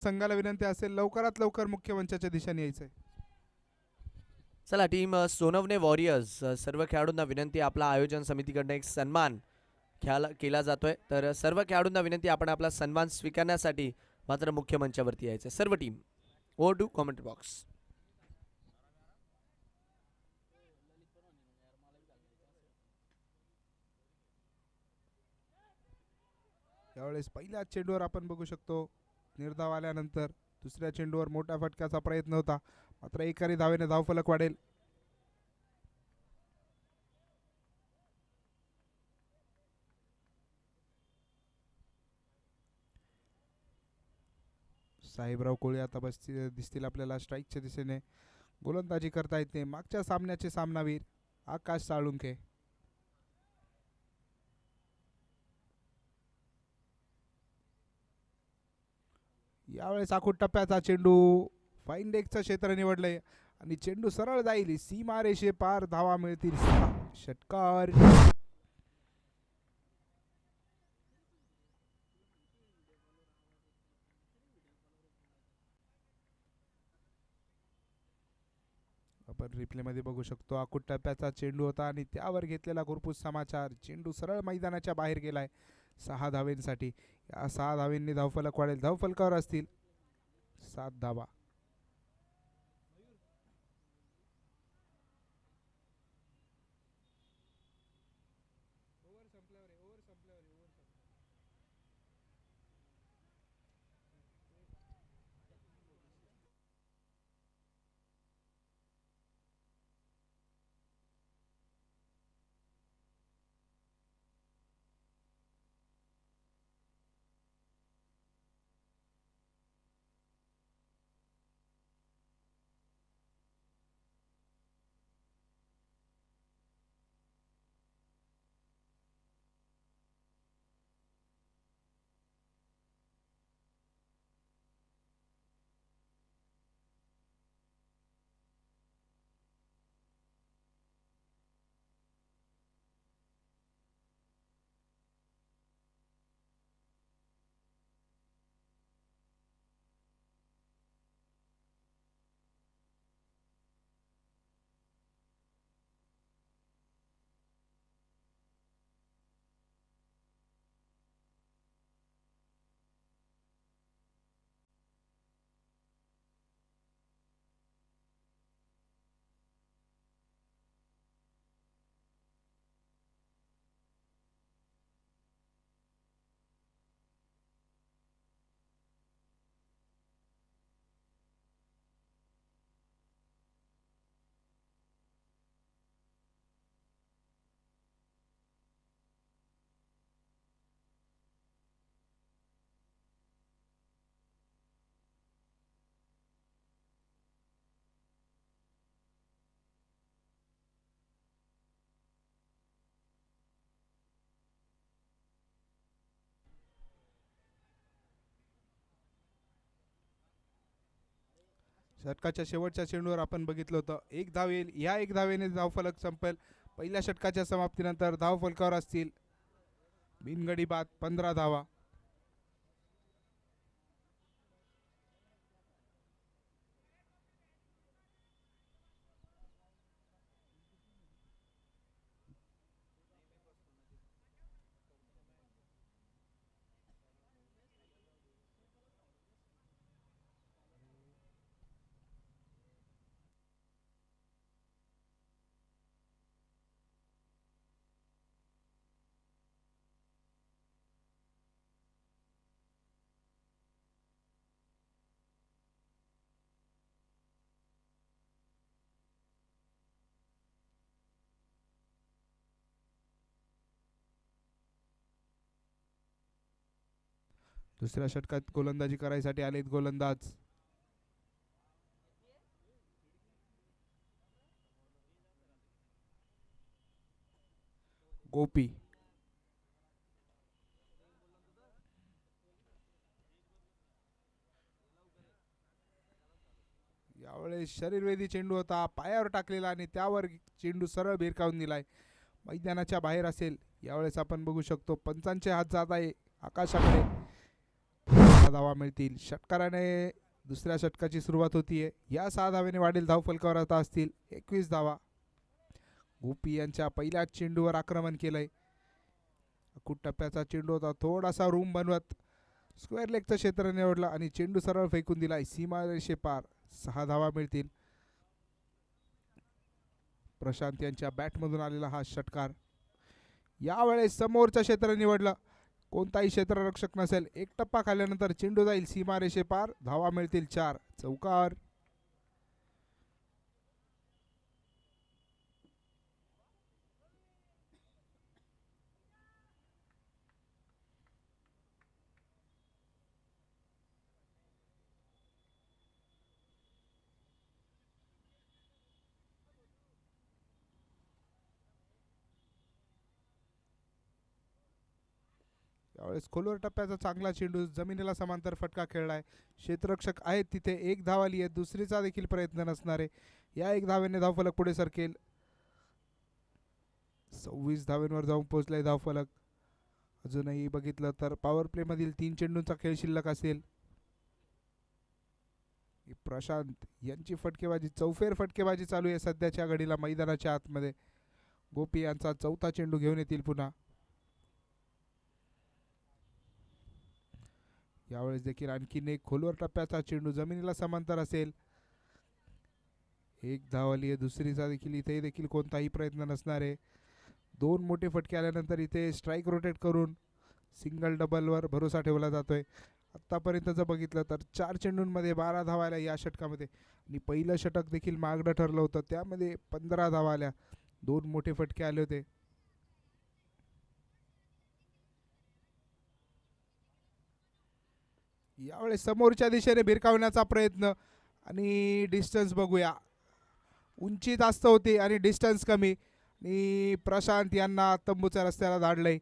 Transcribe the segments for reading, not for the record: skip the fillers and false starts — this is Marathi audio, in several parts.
संघाला विनंती असेल लवकरात लवकर मुख्य मंचाच्या दिशेने यायचंय. चला टीम सोनवणे वॉरियर्स सर्व खेळाडूंना विनंती, आपला आयोजन समितीकडून एक सन्मान केला जातोय, तर सर्व खेळाडूंना विनंती आपण आपला सन्मान स्वीकारण्यासाठी मात्र मुख्य मंचावरती यायचं. सर्व team over to comment box. यावेळेस पहिल्या चेंडूवर आपण बघू शकतो निर्धाव आल्यानंतर दुसऱ्या चेंडूवर मोठ्या फटक्याचा प्रयत्न होता, मात्र एकाही धावेने धावफलक वाढेल. साहेबराव कोळी आता दिसतील आपल्याला स्ट्राईकच्या दिशेने. गोलंदाजी करता येते मागच्या सामन्याचे सामनावीर आकाश साळुंखे. यावेळेस आखूड टप्प्याचा चेंडू फाईन लेगचं क्षेत्र निवडलंय आणि चेंडू सरळ जाईल सीमा रेषे पार, धावा मिळतील 6. षटकार. आपण रिप्ले मध्ये बघू शकतो आखूड टप्प्याचा चेंडू होता आणि त्यावर घेतलेला गुरपूस समाचार. चेंडू सरळ मैदानाच्या बाहेर गेलाय 6 धावेंसाठी. या 6 धावेंनी धावफलक वाढेल, धावफलकावर असतील 7 धावा. षटकाच्या शेवटच्या चेंडूवर आपण बघितलं होतं 1 धाव येईल. या 1 धावेने धावफलक संपेल. पहिल्या षटकाच्या समाप्तीनंतर धावफलकावर असतील बिनगडी बाद 15 धावा. दुसऱ्या षटकात गोलंदाजी करायसाठी आलेत गोलंदाज गोपी. यावेळेस शरीरवेधी चेंडू होता, पायावर टाकलेला आणि त्यावर चेंडू सरळ भिरकावून दिलाय, मैदानाच्या बाहेर असेल. यावेळेस आपण बघू शकतो पंचांचे हात जात आहे आकाशाकडे. धावा मिळतील. षटकाराने दुसऱ्या षटकाची सुरुवात होतीये. या 6 धावेने वाढीव धावफलकावर आता असतील 21 धावा. गोपी यांच्या पहिल्याच चेंडूवर आक्रमण केलंय. अकूट टप्प्याचा चेंडू होता. थोडासा रूम बनवत स्क्वेअर लेगचं क्षेत्र निवडलं आणि चेंडू सरळ फेकून दिलाय सीमारेषे पार. 6 धावा मिळतील. प्रशांत यांच्या बॅटमधून आलेला हा षटकार. यावेळेस समोरचं क्षेत्र निवडलं. कोणताही क्षेत्ररक्षक नसेल. एक टप्पा खाल्ल्यानंतर चेंडू जाईल सीमारेषे पार. धावा मिळतील 4. चौकार. यावेळेस खोलवर टप्प्याचा चांगला चेंडू जमिनीला समांतर फटका खेळलाय. क्षेत्ररक्षक आहेत तिथे. एक धाव आली आहे. दुसरीचा देखील प्रयत्न नसणार आहे. या 1 धावेने धावफलक पुढे सरकेल. 26 धावेंवर जाऊन पोहोचलाय धावफलक. अजूनही बघितलं तर पॉवर प्ले मधील 3 चेंडूंचा खेळ शिल्लक असेल. प्रशांत यांची फटकेबाजी, चौफेर फटकेबाजी चालू आहे सध्याच्या घडीला मैदानाच्या आतमध्ये. गोपी यांचा चौथा चेंडू घेऊन येतील पुन्हा. यावेळेस देखील आणखीन एक खोलवर टप्प्याचा चेंडू जमिनीला समांतर असेल. 1 धाव आली आहे. दुसरीचा देखील इथे देखील कोणताही प्रयत्न नसणार आहे. 2 मोठे फटके आल्यानंतर इथे स्ट्राईक रोटेट करून सिंगल डबलवर भरोसा ठेवला जातोय. आत्तापर्यंत जर बघितलं तर 4 चेंडूंमध्ये 12 धावा आल्या या षटकामध्ये. आणि पहिलं षटक देखील मागणं ठरलं होतं. त्यामध्ये 15 धावा आल्या. 2 मोठे फटके आले होते. यावेळेस समोरच्या दिशेने भिरकावण्याचा प्रयत्न आणि डिस्टन्स बघूया. उंची जास्त होती आणि डिस्टन्स कमी. आणि प्रशांत यांना तंबूच्या रस्त्याला धाडलंय.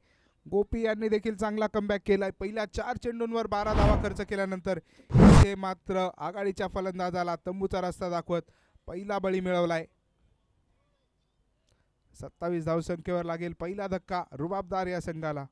गोपी यांनी देखील चांगला कमबॅक केलाय. पहिल्या 4 चेंडूंवर 12 धावा खर्च केल्यानंतर इथे मात्र आघाडीच्या फलंदाजाला तंबूचा रस्ता दाखवत पहिला बळी मिळवलाय. 27 धावसंख्येवर लागेल पहिला धक्का रुबाबदार या संघाला.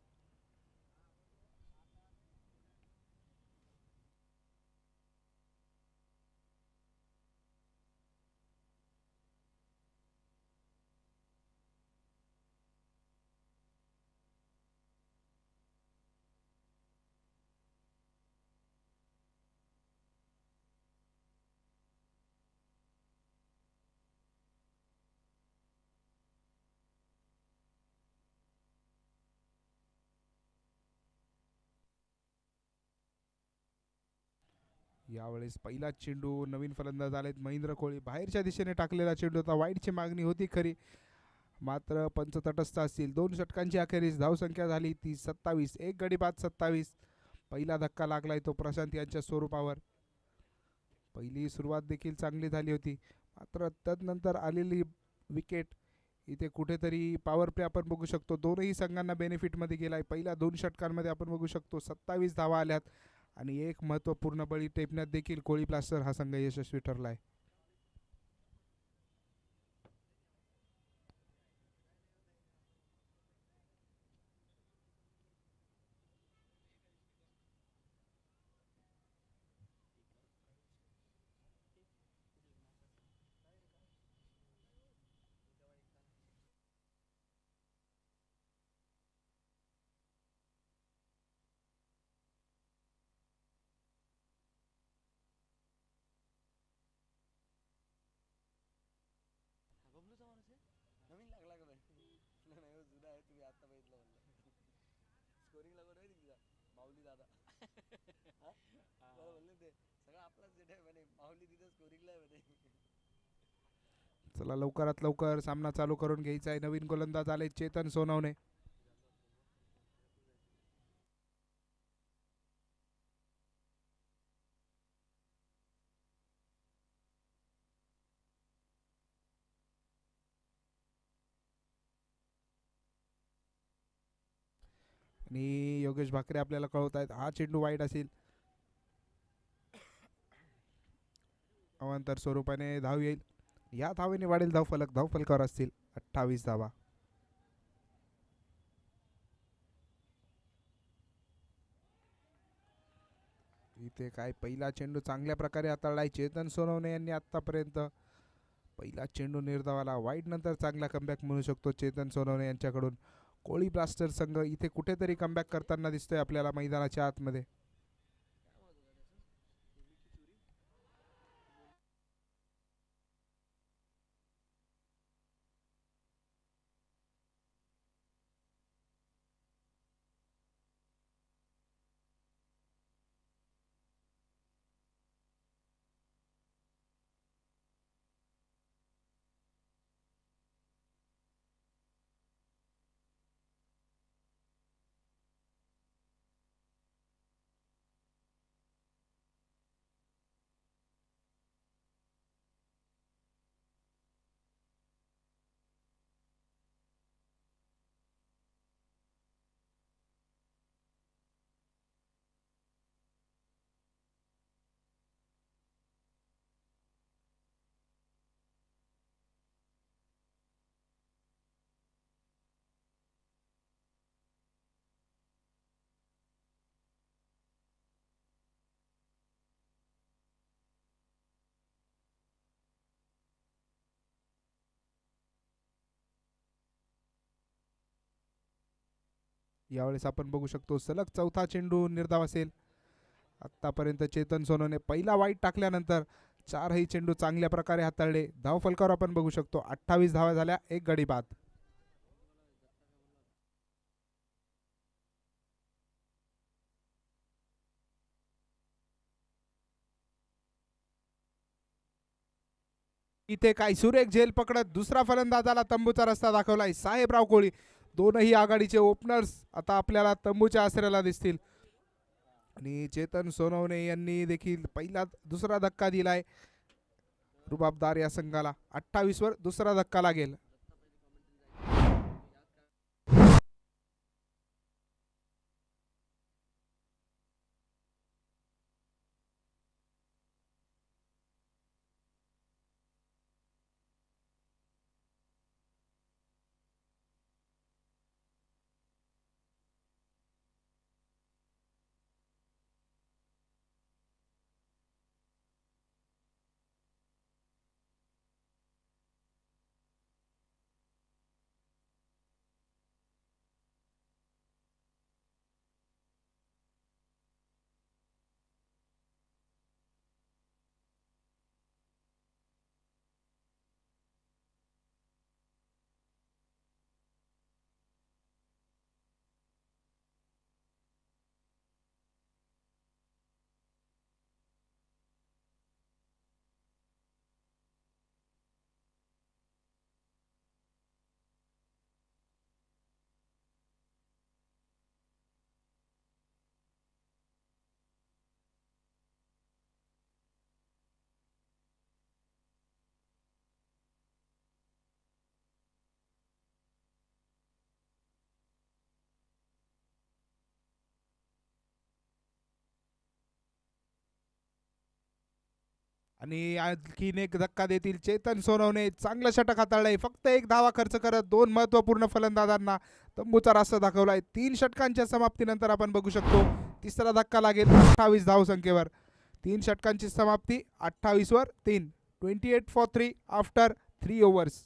यावेळेस पहिला चेंडू नवीन फलंदाज आलेत महेंद्र कोळी. बाहेरच्या दिशेने टाकलेला चेंडू होता. वाईडची मागणी होती खरी, मात्र पंच तटस्थ असतील. 2 षटकांची अखेरीस धावसंख्या झाली ती 27. 1 गडी बाद 27. पहिला धक्का लागलाय तो प्रशांत यांच्या स्वरूपावर. पहिली सुरुवात देखील चांगली झाली होती, मात्र तदनंतर आलेली विकेट इथे कुठेतरी पॉवर प्ले आपण बघू शकतो. दोनही संघांना बेनिफिटमध्ये गेलाय. पहिल्या 2 षटकांमध्ये आपण बघू शकतो 27 धावा आल्यात आणि एक महत्त्वपूर्ण बळी टेपण्यात देखील कोळी ब्लास्टर हा संघ यशस्वी ठरलाय. नवीन लागला का नाही जुना आहे तुम्ही आता बघितलं म्हणलं स्कोरिंग लागून आहे तिला माऊली दादा बोलले ते सगळं आपलाच सेट आहे म्हणे माऊली तिथं स्कोरिंगला आहे म्हणे. चला लवकरात लवकर सामना चालू करून घ्यायचा आहे. नवीन गोलंदाज आले चेतन सोनवणे. आणि योगेश भाकरे आपल्याला कळवत आहेत हा चेंडू वाईट असेल. अवांतर स्वरूपाने धाव येईल. या धावेने वाढेल धावफलक. धावफलकावर असतील 28 धावा. इथे काय पहिला चेंडू चांगल्या प्रकारे हाताळलाय चेतन सोनवणे यांनी आतापर्यंत. पहिला चेंडू निर्धावाला, वाईट नंतर चांगला कमबॅक म्हणू शकतो चेतन सोनवणे यांच्याकडून. कोळी ब्लास्टर संघ इथे कुठेतरी कमबॅक करताना दिसतोय आपल्याला मैदानाच्या आतमध्ये. यावेळेस आपण बघू शकतो सलग चौथा चेंडू निर्धाव असेल. आतापर्यंत चेतन सोनवणे पहिला वाईट टाकल्यानंतर चारही चेंडू चांगल्या प्रकारे हाताळले. धावफलकावर आपण बघू शकतो 28 धावा झाल्या, एक गडी बाद. इथे काय सुरेख झेल पकडत दुसरा फलंदाजाला तंबूचा रस्ता दाखवलाय साहेबराव कोळी. दोनही आघाडीचे ओपनर्स आता आपल्याला तंबूच्या आसऱ्याला दिसतील. आणि चेतन सोनवणे यांनी देखील पहिला दुसरा धक्का दिलाय रुबाबदार या संघाला. 28 वर दुसरा धक्का लागेल. आणि आणखीन एक धक्का देतील चेतन सोनवणे. चांगलं षटक हाताळलंय. फक्त एक धावा खर्च करत दोन महत्वपूर्ण फलंदाजांना तंबूचा रास्ता दाखवलाय. 3 षटकांच्या समाप्तीनंतर आपण बघू शकतो तिसरा धक्का लागेल 28 धावसंख्येवर. 3 षटकांची समाप्ती 28 वर 3. 28 फॉर 3 आफ्टर 3 ओव्हर्स.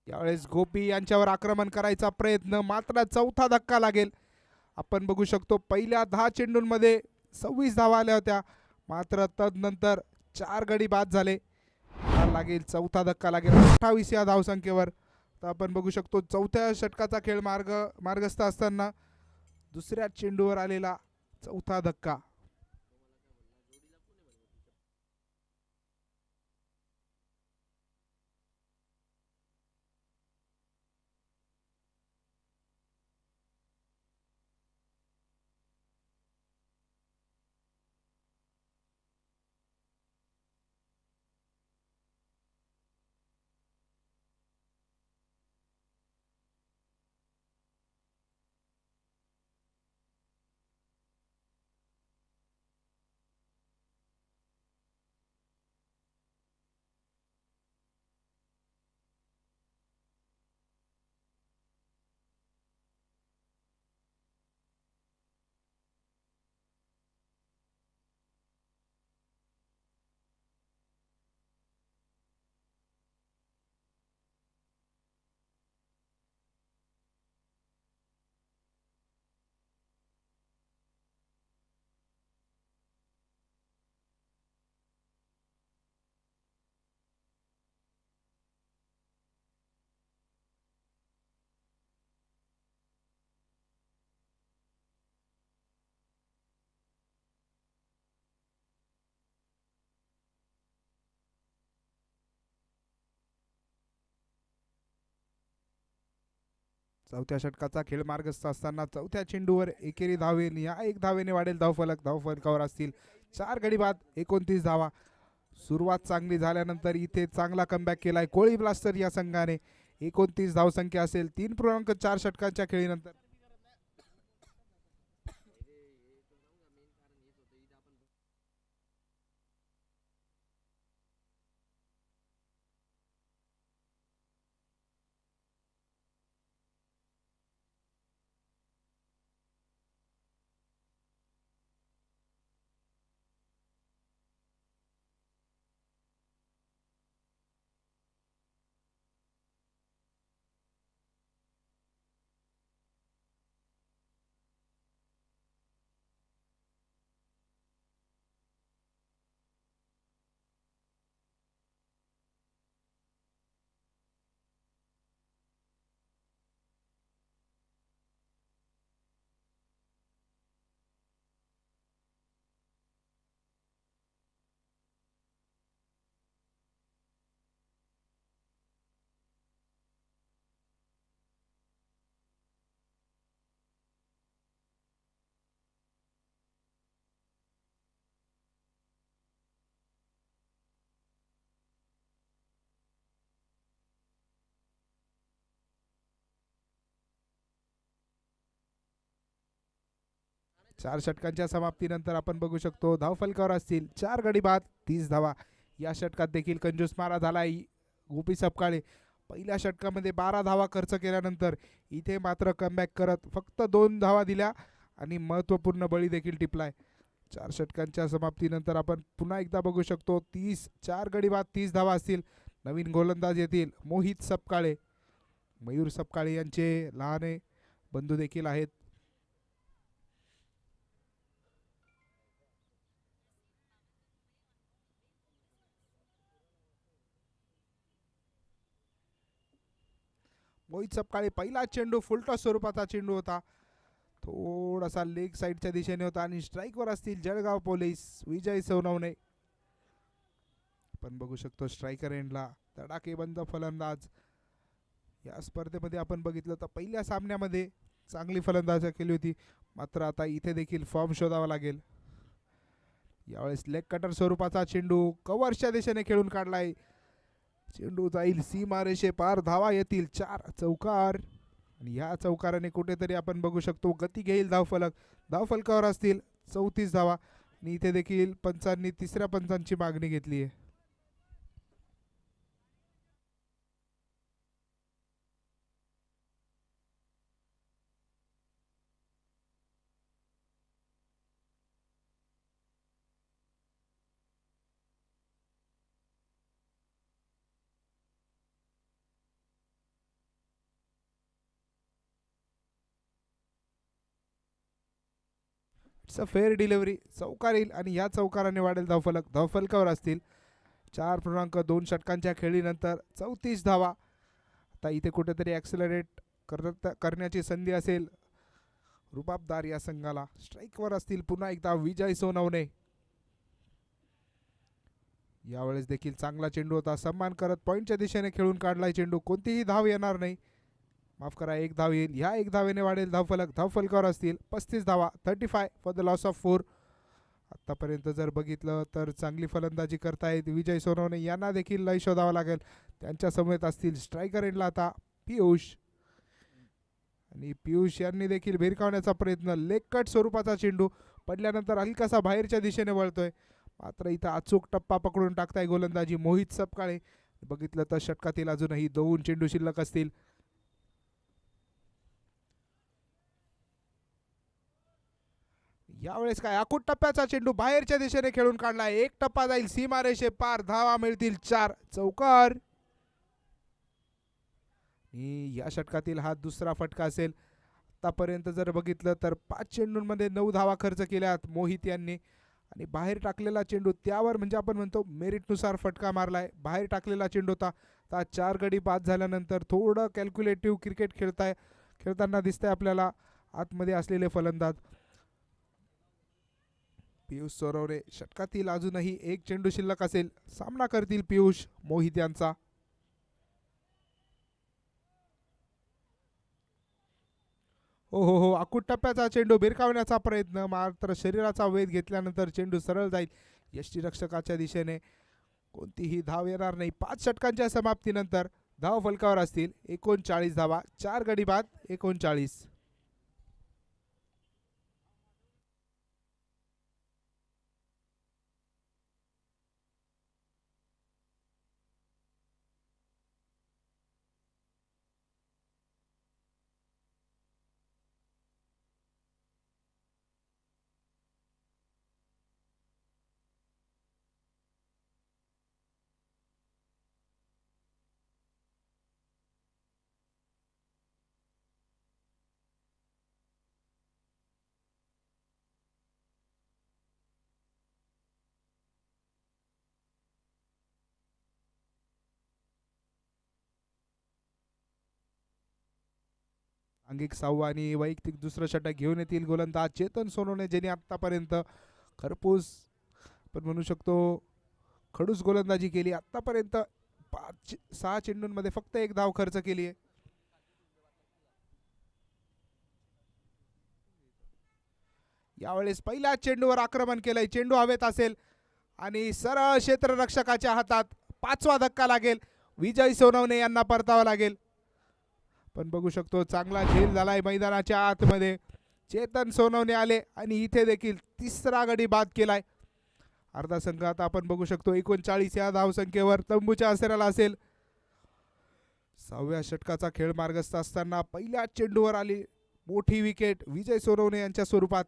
यावेळेस गोपी यांच्यावर आक्रमण करायचा प्रयत्न, मात्र चौथा धक्का लागेल. आपण बघू शकतो पहिल्या 10 चेंडूंमध्ये 26 धावा आल्या होत्या, मात्र तदनंतर 4 गडी बाद झाले. लागेल चौथा धक्का लागेल 28 या धावसंख्येवर. तर आपण बघू शकतो चौथ्या षटकाचा खेळ मार्गस्थ असताना दुसऱ्या चेंडूवर आलेला चौथा धक्का. चौथ्या षटकाचा खेळ मार्गस्थ असताना चौथ्या चेंडूवर एकेरी धाव येईल. या एक धावेने वाढेल धावफलक. धावफलकावर असतील 4 गडी बाद 29 धावा. सुरुवात चांगली झाल्यानंतर इथे चांगला कमबॅक केलाय कोळी ब्लास्टर या संघाने. 29 धावसंख्या असेल 3.4 षटकांच्या खेळीनंतर. चार षटकांच्या समाप्तीनंतर आपण बघू शकतो धावफलकावर असतील 4 गडी बाद 30 धावा. या षटकात देखील कंजूस मारा झालाय गोपी सपकाळे. पहिल्या षटकामध्ये 12 धावा खर्च केल्यानंतर इथे मात्र कमबॅक करत फक्त 2 धावा दिल्या आणि महत्त्वपूर्ण बळी देखील टिपलाय. 4 षटकांच्या समाप्तीनंतर आपण पुन्हा एकदा बघू शकतो 4 गडी बाद 30 धावा असतील. नवीन गोलंदाज येतील मोहित सपकाळे. मयूर सपकाळे यांचे लहाने बंधू देखील आहेत. मोहित सपकाळे पहिला चेंडू फुलटॉस स्वरूपाचा चेंडू होता. थोडासा लेग साईडच्या दिशेने होता आणि स्ट्राईकवर असतील जळगाव पोलीस विजय सोनवणे. आपण बघू शकतो स्ट्रायकर एंडला तडाखेबंद फलंदाज. या स्पर्धेमध्ये आपण बघितलं तर पहिल्या सामन्यामध्ये चांगली फलंदाजी केली होती, मात्र आता इथे देखील फॉर्म शोधावा लागेल. यावेळेस लेग कटर स्वरूपाचा चेंडू कव्हरच्या दिशेने खेळून काढलाय. चेंडू जाईल सीमारेषे पार. धावा येतील 4 चौकार आणि या चौकाराने कुठेतरी आपण बघू शकतो गती घेईल धावफलक. धावफलकावर असतील 34 धावा आणि इथे देखील पंचांनी तिसऱ्या पंचांची मागणी घेतली आहे. It's a fair delivery. चौकार येईल आणि या चौकाराने वाढेल धावफलक. धावफलकावर असतील 4.2 षटकांच्या खेळीनंतर 34 धावा. आता इथे कुठेतरी ॲक्सेलरेट करण्याची संधी असेल रुबाबदार या संघाला. स्ट्राईकवर असतील पुन्हा एकदा विजय सोनवणे. यावेळेस देखील चांगला चेंडू होता. सन्मान करत पॉईंटच्या दिशेने खेळून काढलाय चेंडू. कोणतीही धाव येणार नाही. माफ करा, एक धाव येईल. ह्या एक धावेने वाढेल धावफलक. धावफलकावर असतील 35 धावा. 35 फॉर द लॉस ऑफ 4. आतापर्यंत जर बघितलं तर चांगली फलंदाजी करतायत विजय सोनवणे. यांना देखील लय शोधावा लागेल. त्यांच्या समवेत असतील स्ट्रायकर एंडला आता पियुष. आणि पियुष यांनी देखील भिरकावण्याचा प्रयत्न. लेग कट स्वरूपाचा चेंडू पडल्यानंतर हलकासा बाहेरच्या दिशेने वळतोय. मात्र इथं अचूक टप्पा पकडून टाकताय गोलंदाजी मोहित सपकाळे. बघितलं तर षटकातील अजूनही 2 चेंडू शिल्लक असतील. यावेळेस काय आखूट टप्प्याचा चेंडू बाहेरच्या दिशेने खेळून काढलाय. एक टप्पा जाईल सीमारेषे पार. धावा मिळतील 4. चौकार. या षटकातील हा दुसरा फटका असेल. आतापर्यंत जर बघितलं तर 5 चेंडूंमध्ये 9 धावा खर्च केल्यात मोहित यांनी. आणि बाहेर टाकलेला चेंडू त्यावर म्हणजे आपण म्हणतो मेरिटनुसार फटका मारलाय. बाहेर टाकलेला चेंडू होता. आता 4 गडी बाद झाल्यानंतर थोडं कॅल्क्युलेटिव्ह क्रिकेट खेळताना दिसतंय आपल्याला आतमध्ये असलेले फलंदाज. पियुष सोनवणे. षटकातील अजूनही एक चेंडू शिल्लक असेल. सामना करतील पियुष मोहित यांचा. हो, आखूट टप्प्याचा चेंडू भिरकावण्याचा प्रयत्न. मात्र शरीराचा वेध घेतल्यानंतर चेंडू सरळ जाईल यष्टीरक्षकाच्या दिशेने. कोणतीही धाव येणार नाही. 5 षटकांच्या समाप्तीनंतर धाव फलकावर असतील 39 धावा. 4 गडी बाद 39. अंगिक 6वा आणि वैयक्तिक दुसरं षटक घेऊन येतील गोलंदाज चेतन सोनवणे, ज्यांनी आतापर्यंत खरपूस पण म्हणू शकतो खडूस गोलंदाजी केली. आतापर्यंत 6 चेंडूंमध्ये फक्त 1 धाव खर्च केली आहे. यावेळेस पहिल्या चेंडूवर आक्रमण केलंय. चेंडू हवेत असेल आणि सरळ क्षेत्ररक्षकाच्या हातात. 5वा धक्का लागेल. विजय सोनवणे यांना परतावा लागेल. पण बघू शकतो चांगला झेल झालाय मैदानाच्या आतमध्ये. चेतन सोनवणे आले आणि इथे देखील 3रा गडी बाद केलाय. अर्धा संघ आता आपण बघू शकतो 39 या धावसंख्येवर तंबूच्या आसऱ्याला असेल. 6व्या षटकाचा खेळ मार्गस्थ असताना पहिल्या चेंडूवर आली मोठी विकेट विजय सोनवणे यांच्या स्वरूपात.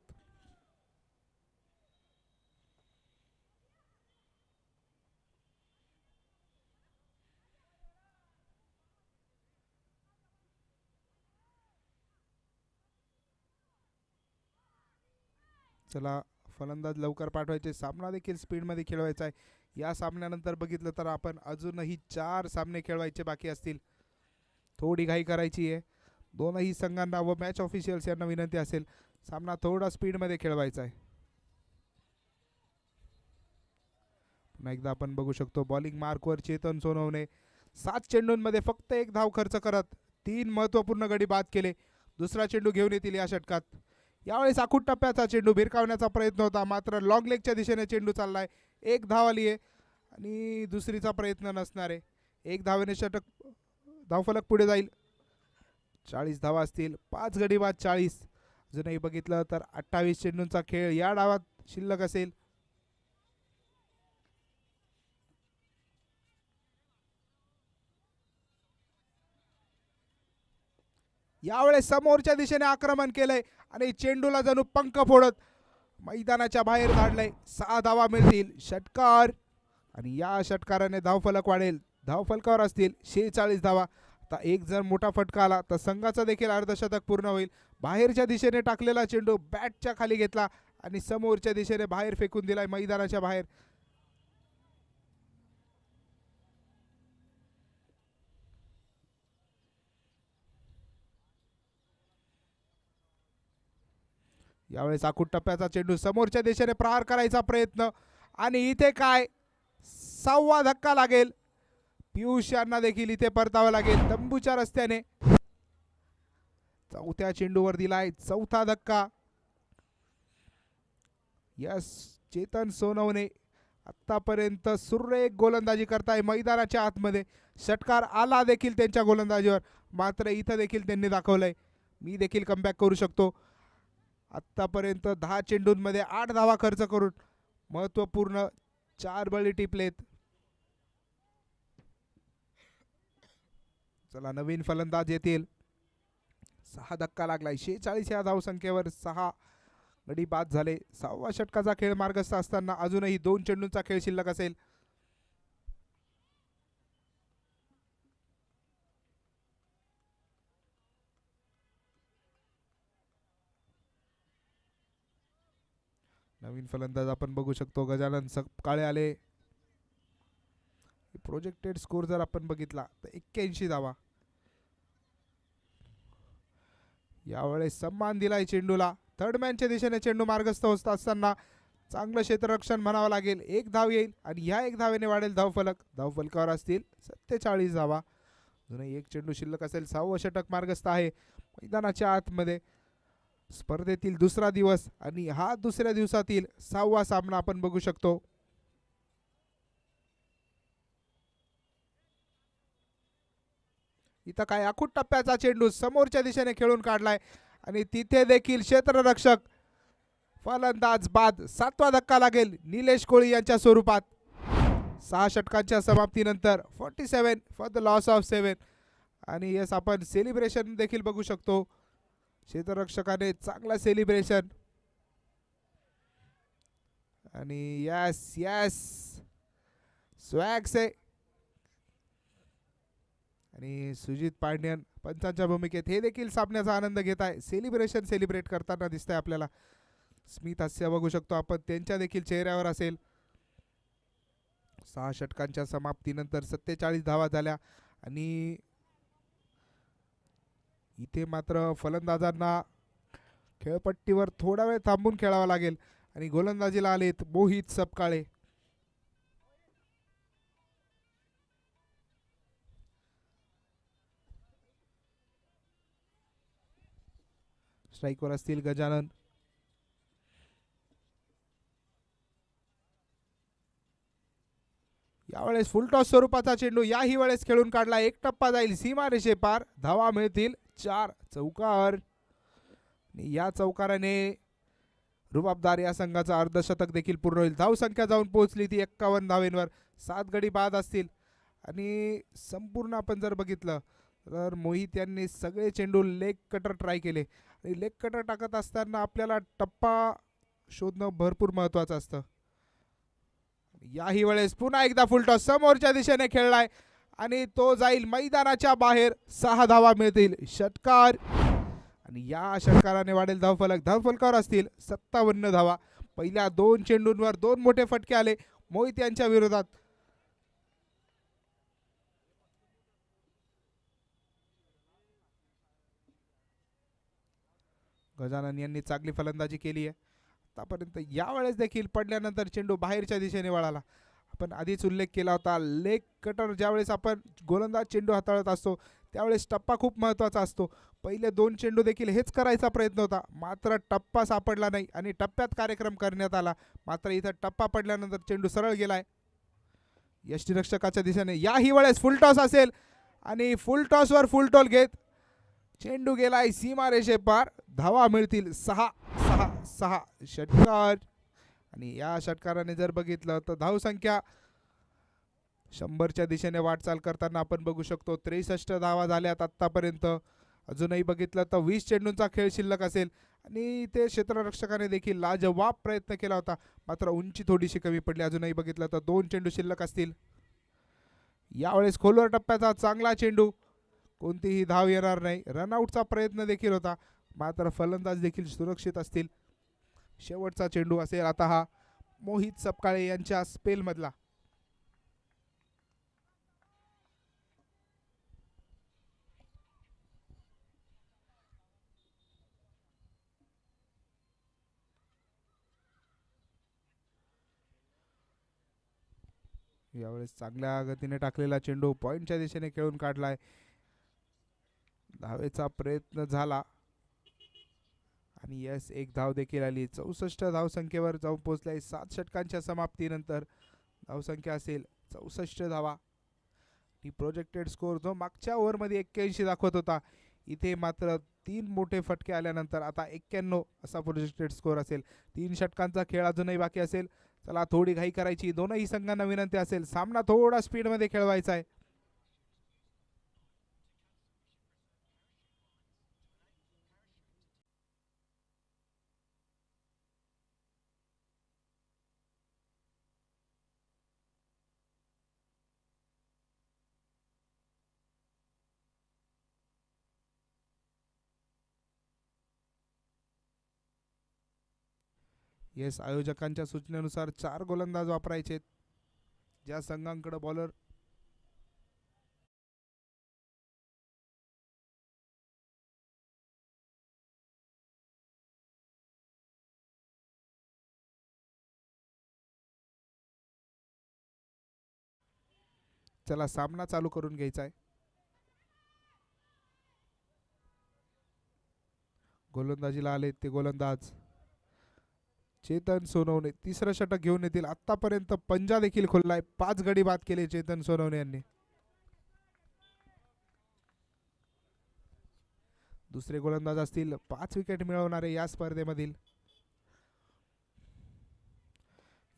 चला फलंदाज लवकर पाठवायचे. सामना देखील स्पीडमध्ये खेळवायचा आहे. या सामन्यानंतर बघितलं तर आपण अजूनही 4 सामने खेळवायचे बाकी असतील. थोडी घाई करायची आहे. दोनही संघांना व मॅच ऑफिशियल्स यांना विनंती असेल सामना थोडा स्पीडमध्ये खेळवायचा आहे. पुन्हा एकदा आपण बघू शकतो बॉलिंग मार्कवर चेतन सोनवणे 7 चेंडूंमध्ये फक्त 1 धाव खर्च करत 3 महत्त्वपूर्ण गडी बाद केले. दुसरा चेंडू घेऊन येतील या षटकात. यावेळेस आखूट टप्प्याचा चेंडू भिरकावण्याचा प्रयत्न होता. मात्र लॉंग लेगच्या दिशेने चेंडू चाललाय. 1 धाव आली आहे आणि दुसरीचा प्रयत्न नसणार आहे. 1 धावेने षटक धावफलक पुढे जाईल. 40 धावा असतील. 5 गडी बाद 40. अजूनही बघितलं तर 28 चेंडूंचा खेळ या डावात शिल्लक असेल. यावेळेस समोरच्या दिशेने आक्रमण केलंय आणि चेंडूला जणू पंख फोडत मैदानाच्या बाहेर धाडलंय. 6 धावा मिळतील. षटकार आणि या षटकाराने धावफलक वाढेल. धावफलकावर असतील 46 धावा. आता एक जर मोठा फटका आला तर संघाचा देखील अर्धशतक पूर्ण होईल. बाहेरच्या दिशेने टाकलेला चेंडू बॅटच्या खाली घेतला आणि समोरच्या दिशेने बाहेर फेकून दिलाय मैदानाच्या बाहेर. यावेळेस आखूड टप्प्याचा चेंडू समोरच्या दिशेने प्रहार करायचा प्रयत्न आणि इथे काय 6वा धक्का लागेल. पियुष यांना देखील इथे परतावं लागेल तंबूच्या रस्त्याने. 4थ्या चेंडूवर दिलाय 4था धक्का. यस, चेतन सोनवणे आतापर्यंत सुरेख गोलंदाजी करताय मैदानाच्या आतमध्ये. षटकार आला देखील त्यांच्या गोलंदाजीवर, मात्र इथं देखील त्यांनी दाखवलंय मी देखील कमबॅक करू शकतो. आतापर्यंत 10 चेंडूंमध्ये 8 धावा खर्च करून महत्त्वपूर्ण 4 बळी टिपलेत. चला नवीन फलंदाज येतील. 6 धक्का लागलाय. 46 या धावसंख्येवर 6 गडी बाद झाले. 6व्या षटकाचा खेळ मार्गस्थ असताना अजूनही 2 चेंडूंचा खेळ शिल्लक असेल. नवीन फलंदाज आपण बघू शकतो गजानन सपकाळे आले. प्रोजेक्टेड स्कोर जर आपण बघितला तर 81 धावा. यावेळेस सन्मान दिलाय चेंडूला. थर्डमॅनच्या दिशेने चेंडू मार्गस्थ होत असताना चांगलं क्षेत्ररक्षण म्हणावं लागेल. 1 धाव येईल आणि ह्या 1 धावेने वाढेल धावफलक. धावफलकावर असतील 47 धावा. अजूनही 1 चेंडू शिल्लक असेल. 6वं षटक मार्गस्थ आहे मैदानाच्या आतमध्ये. स्पर्धेतील दुसरा दिवस आणि हा दुसऱ्या दिवसातील 6वा सामना आपण बघू शकतो. इथं काय आखूड टप्प्याचा चेंडू समोरच्या दिशेने खेळून काढलाय आणि तिथे देखील क्षेत्ररक्षक फलंदाज बाद. 7वा धक्का लागेल निलेश कोळी यांच्या स्वरूपात. 6 षटकांच्या समाप्तीनंतर 47 फॉर द लॉस ऑफ 7. आणि यस, आपण सेलिब्रेशन देखील बघू शकतो. क्षेत्ररक्षकाने चांगला सेलिब्रेशन. आणि यस यस स्वॅग से. आणि सुजित पांड्यन पंचांच्या भूमिकेत हे देखील सामन्याचा आनंद घेत आहे. सेलिब्रेट करताना दिसतंय आपल्याला. स्मित हास्य बघू शकतो आपण त्यांच्या देखील चेहऱ्यावर असेल. 6 षटकांच्या समाप्तीनंतर 47 धावा झाल्या आणि इथे मात्र फलंदाजांना खेळपट्टीवर थोडा वेळ थांबून खेळावा लागेल आणि गोलंदाजीला आलेत मोहित सपकाळे. स्ट्राईकवर असतील गजानन. यावेळेस फुलटॉस स्वरूपाचा चेंडू याही वेळेस खेळून काढला. 1 टप्पा जाईल सीमारेषे पार. धावा मिळतील 4 चौकार. या चौकाराने रुबाबदार या संघाचा अर्धशतक देखील पूर्ण होईल. धावसंख्या जाऊन पोहोचली ती 51 धावेंवर. 7 गडी बाद असतील आणि संपूर्ण आपण जर बघितलं तर मोहित यांनी सगळे चेंडू लेग कटर ट्राय केले आणि लेग कटर टाकत असताना आपल्याला टप्पा शोधणं भरपूर महत्त्वाचं असतं. याही वेळेस पुन्हा एकदा फुलटॉस समोरच्या दिशेने खेळलाय आणि तो जाईल मैदानाच्या बाहेर. 6 धावा मिळतील. षटकार आणि या षटकाराने वाढेल धावफलक. धावफलकावर असतील 57 धावा. पहिल्या 2 चेंडूंवर 2 मोठे फटके आले मोहित यांच्या विरोधात. गजानन यांनी चांगली फलंदाजी केली आहे आतापर्यंत. यावेळेस देखील पडल्यानंतर चेंडू बाहेरच्या दिशेने वळाला. आपण आधीच उल्लेख केला होता लेग कटर ज्यावेळेस आपण गोलंदाज चेंडू हाताळत असतो त्यावेळेस टप्पा खूप महत्त्वाचा असतो. पहिले 2 चेंडू देखील हेच करायचा प्रयत्न होता, मात्र टप्पा सापडला नाही आणि टप्प्यात कार्यक्रम करण्यात आला. मात्र इथं टप्पा पडल्यानंतर चेंडू सरळ गेलाय यष्टीरक्षकाच्या दिशेने. याही वेळेस फुलटॉस असेल आणि फुलटॉसवर फुलटॉल घेत चेंडू गेलाय सीमारेषे पार. धावा मिळतील 6. षटकार आणि या षटकाराने जर बघितलं तर धावसंख्या 100च्या दिशेने वाटचाल करताना आपण बघू शकतो. 63 धावा झाल्यात आत्तापर्यंत. अजूनही बघितलं तर 20 चेंडूंचा खेळ शिल्लक असेल आणि ते क्षेत्ररक्षकाने देखील लाजवाब प्रयत्न केला होता, मात्र उंची थोडीशी कमी पडली. अजूनही बघितलं तर 2 चेंडू शिल्लक असतील. यावेळेस खोलवर टप्प्याचा चांगला चेंडू. कोणतीही धाव येणार नाही. रनआउटचा प्रयत्न देखील होता, मात्र फलंदाज देखील सुरक्षित असतील. शेवटचा चेंडू असेल आता हा मोहित सपकाळे यांच्या स्पेलमधला. यावेळेस चांगल्या गतीने टाकलेला चेंडू पॉइंटच्या दिशेने खेळून काढलाय. धावेचा प्रयत्न झाला आणि यस एक धाव देखील आली. 64 धावसंख्येवर जाऊन पोहोचलाय. 7 षटकांच्या समाप्तीनंतर धावसंख्या असेल 64 धावा. ती प्रोजेक्टेड स्कोर जो मागच्या ओव्हरमध्ये 81 दाखवत होता, इथे मात्र 3 मोठे फटके आल्यानंतर आता 91 असा प्रोजेक्टेड स्कोर असेल. 3 षटकांचा खेळ अजूनही बाकी असेल. चला थोडी घाई करायची. दोनही संघांना विनंती असेल सामना थोडा स्पीडमध्ये खेळवायचा आहे. येस आयोजकांच्या सूचनेनुसार 4 गोलंदाज वापरायचे. ज्या संघांकडे बॉलर चला सामना चालू करून घ्यायचा आहे. गोलंदाजीला आले ते गोलंदाज चेतन सोनवणे तिसरं षटक घेऊन येतील. आतापर्यंत पंजा देखील खोललाय. 5 गडी बाद केले चेतन सोनवणे यांनी. दुसरे गोलंदाज असतील 5 विकेट मिळवणारे या स्पर्धेमधील.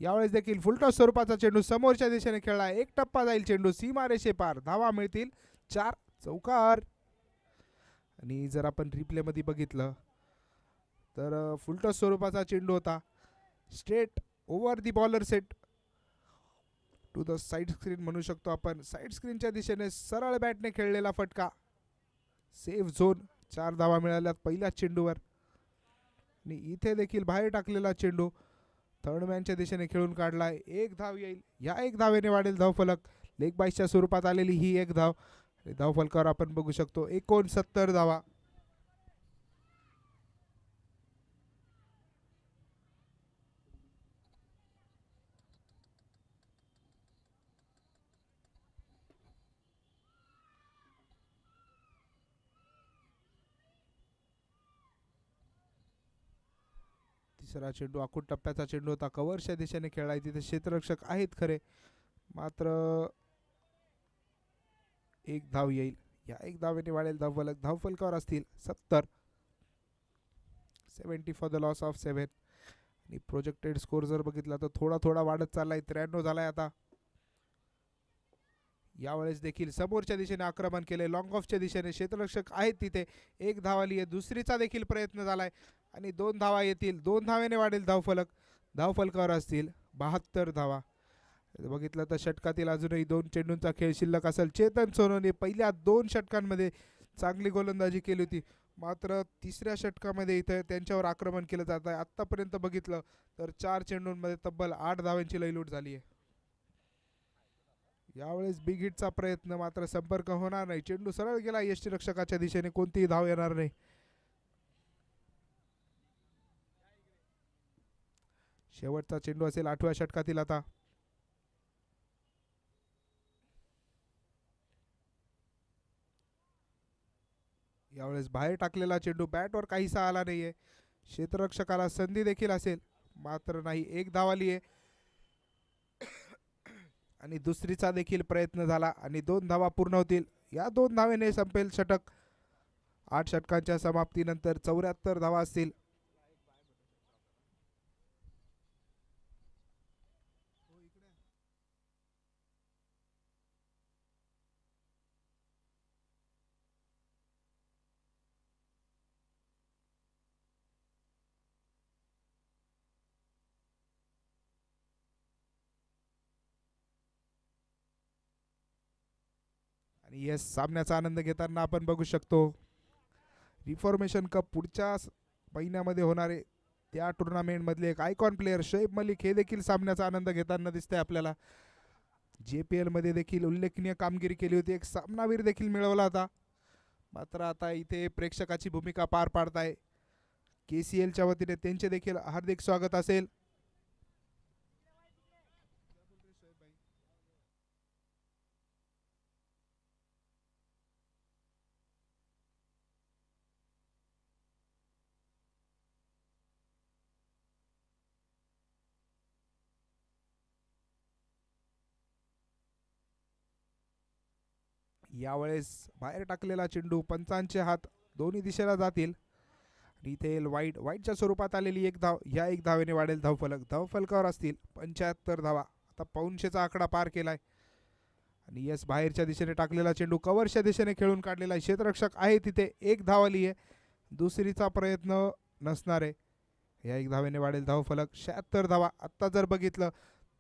यावेळेस देखील फुलटॉस स्वरूपाचा चेंडू समोरच्या दिशेने खेळला. एक टप्पा जाईल चेंडू सीमारेषे पार. धावा मिळतील 4 चौकार. आणि जर आपण रिप्ले मध्ये बघितलं तर फुलटॉस स्वरूपाचा चेंडू होता. Straight over the bowler set to the side screen म्हणू शकतो आपण. साईड स्क्रीनच्या दिशेने सरळ बॅटने खेळलेला फटका. Safe zone. 4 धावा मिळाल्यात पहिल्याच चेंडूवर. आणि इथे देखील बाहेर टाकलेला चेंडू थर्डमॅनच्या दिशेने खेळून काढलाय. 1 धाव येईल. या 1 धावेने वाढेल धावफलक. लेग बाईसच्या स्वरूपात आलेली ही 1 धाव. धावफलकावर आपण बघू शकतो 69 धावा. तिसरा चेंडू आखूड टप्प्याचा चेंडू होता. कव्हरच्या दिशेने खेळाय. तिथे क्षेत्ररक्षक आहेत खरे, मात्र 1 धाव येईल. या 1 धावेने वाढेल धावफलक. धावफलकावर असतील 70 फॉर द लॉस ऑफ 7. आणि प्रोजेक्टेड स्कोर जर बघितला तर थोडा थोडा वाढत चाललाय. 93 झालाय आता. यावेळेस देखील समोरच्या दिशेने आक्रमण केले. लॉंग ऑफच्या दिशेने क्षेत्ररक्षक आहेत तिथे. 1 धाव आली आहे. दुसरीचा देखील प्रयत्न झालाय आणि 2 धावा येतील. 2 धावेने वाढेल धावफलक. धावफलकावर असतील 72 धावा. बघितलं तर षटकातील अजूनही 2 चेंडूंचा खेळ शिल्लक असेल. चेतन सोनवणे पहिल्या 2 षटकांमध्ये चांगली गोलंदाजी केली होती, मात्र तिसऱ्या षटकामध्ये इथं त्यांच्यावर आक्रमण केलं जात आहे. आत्तापर्यंत बघितलं तर 4 चेंडूंमध्ये तब्बल 8 धावांची लयलूट झाली आहे. यावेळेस बिग हिटचा प्रयत्न, मात्र संपर्क होणार नाही. चेंडू सरळ गेला यष्टीरक्षकाच्या दिशेने. कोणतीही धाव येणार नाही. शेवटचा चेंडू असेल 8व्या षटकातील आता. यावेळेस बाहेर टाकलेला चेंडू बॅटवर काहीसा आला नाहीये. क्षेत्ररक्षकाला संधी देखील असेल, मात्र नाही. 1 धाव आली आहे आणि दुसरीचा देखील प्रयत्न झाला आणि 2 धावा पूर्ण होतील. या 2 धावेने संपेल षटक. 8 षटकांच्या समाप्तीनंतर 74 धावा असतील. आणि येस, सामन्याचा आनंद घेताना आपण बघू शकतो रिफॉर्मेशन कप पुढच्या महिन्यामध्ये होणारे त्या टुर्नामेंट मधले एक आयकॉन प्लेअर शोएब मलिक हे देखील सामन्याचा आनंद घेताना दिसतंय आपल्याला. JPL मध्ये देखील उल्लेखनीय कामगिरी केली होती, एक सामनावीर देखील मिळवला होता. मात्र आता इथे प्रेक्षकाची भूमिका पार पाडताय KCLच्या वतीने, त्यांचे देखील हार्दिक स्वागत असेल. यावेळेस बाहेर टाकलेला चेंडू पंचांचे हात दोन्ही दिशेला जातील. इथे वाईटच्या स्वरूपात आलेली एक धाव, या एक धावेने वाढेल धावफलक. धावफलकावर असतील 75 धावा. आता पाऊणशेचा आकडा पार केलाय. आणि यस बाहेरच्या दिशेने टाकलेला चेंडू कव्हरच्या दिशेने खेळून काढलेला आहे. क्षेत्ररक्षक आहे तिथे, एक धाव आली आहे. दुसरीचा प्रयत्न नसणार आहे. या एक धावेने वाढेल धावफलक 76 धावा. आत्ता जर बघितलं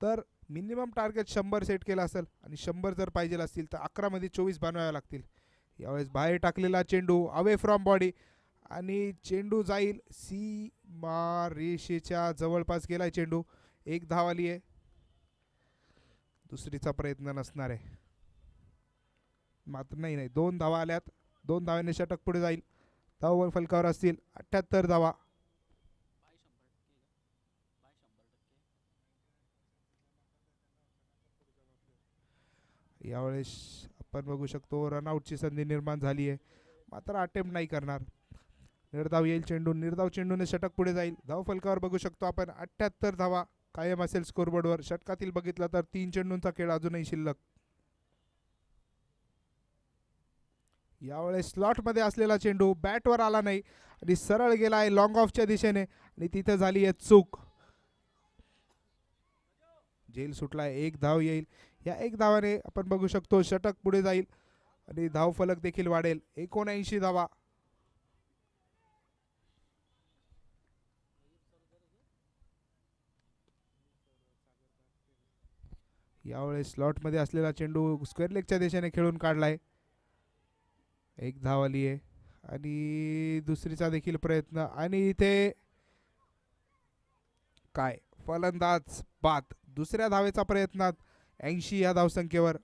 तर मिनिमम टार्गेट 100 सेट केला असेल आणि 100 जर पाहिजे असतील तर 11 मध्ये 24 बनवावे लागतील. यावेळेस बाहेर टाकलेला चेंडू अवे फ्रॉम बॉडी आणि चेंडू जाईल सीमा रेषेच्या जवळपास गेलाय चेंडू. एक धाव आली आहे. दुसरीचा प्रयत्न नसणार आहे. मात्र नाही 2 धावा आल्यात. 2 धावांनी षटक पुढे जाईल. धाव फलकावर असतील 78 धावा. यावेळेस आपण बघू शकतो रनआउटची संधी निर्माण झाली आहे, मात्र अटेम्प्ट नाही करणार. निर्धाव येईल चेंडू, निर्धाव चेंडूने षटक पुढे जाईल. धाव फलकावर बघू शकतो आपण 78 धावा कायम असेल स्कोरबोर्डवर. षटकातील बघितलं तर 3 चेंडूंचा खेळ अजूनही शिल्लक. यावेळेस स्लॉटमध्ये असलेला चेंडू बॅटवर आला नाही आणि सरळ गेला आहे लॉंग ऑफच्या दिशेने आणि तिथे झाली आहे चूक. झेल सुटलाय. एक धाव येईल. या एक धावाने आपण बघू शकतो षटक पुढे जाईल आणि धावफलक देखील वाढेल 79 धावा. यावेळेस स्लॉटमध्ये असलेला चेंडू स्क्वेअर लेगच्या दिशेने खेळून काढलाय. एक धाव आली आहे आणि दुसरीचा देखील प्रयत्न आणि इथे काय फलंदाज बाद. दुसऱ्या धावेचा प्रयत्नात 80 या धावसंख्येवर.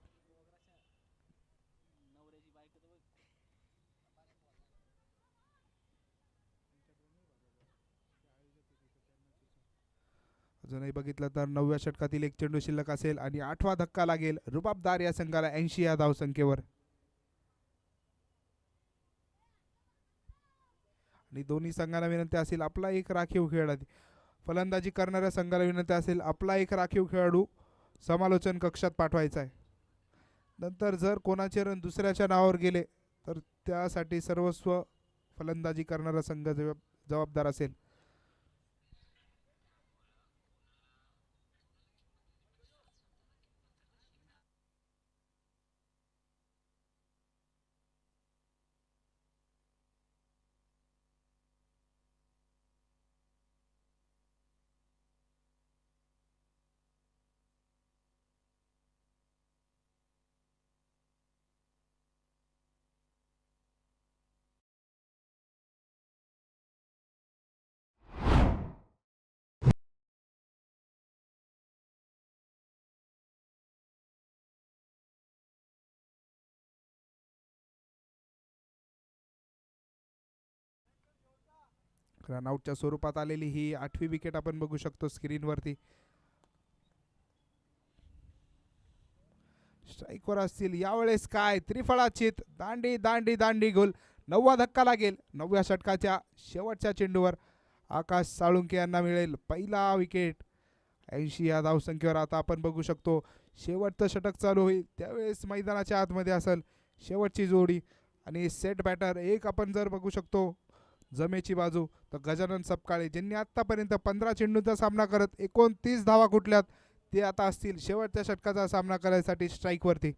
अजूनही बघितलं तर 9व्या षटकातील एक चेंडू शिल्लक असेल आणि 8वा धक्का लागेल रुबाबदार या संघाला 80 या धावसंख्येवर. आणि दोन्ही संघांना विनंती असेल आपला एक राखीव खेळाडू, फलंदाजी करणाऱ्या संघाला विनंती असेल आपला एक राखीव खेळाडू समालोचन कक्षात पाठवायचा आहे. नंतर जर कोणाचे रन दुसऱ्याच्या नावावर गेले तर त्यासाठी सर्वस्व फलंदाजी करणारा संघ जबाबदार असेल. रनआउटच्या स्वरूपात आलेली ही 8वी विकेट आपण बघू शकतो स्क्रीनवरती. स्ट्राईकवर असतील. यावेळेस काय त्रिफळाचित दांडी दांडी दांडी गोल. 9वा धक्का लागेल. 9व्या षटकाच्या शेवटच्या चेंडूवर आकाश साळुंके यांना मिळेल पहिला विकेट 80 या धावसंख्येवर. आता आपण बघू शकतो शेवटचं षटक चालू होईल त्यावेळेस मैदानाच्या आतमध्ये असेल शेवटची जोडी आणि सेट बॅटर एक आपण जर बघू शकतो जमेची बाजू तर गजानन सपकाळे ज्यांनी आतापर्यंत 15 चेंडूंचा सामना करत 29 धावा कुठल्यात ते आता असतील शेवटच्या षटकाचा सामना करण्यासाठी स्ट्राईकवरती.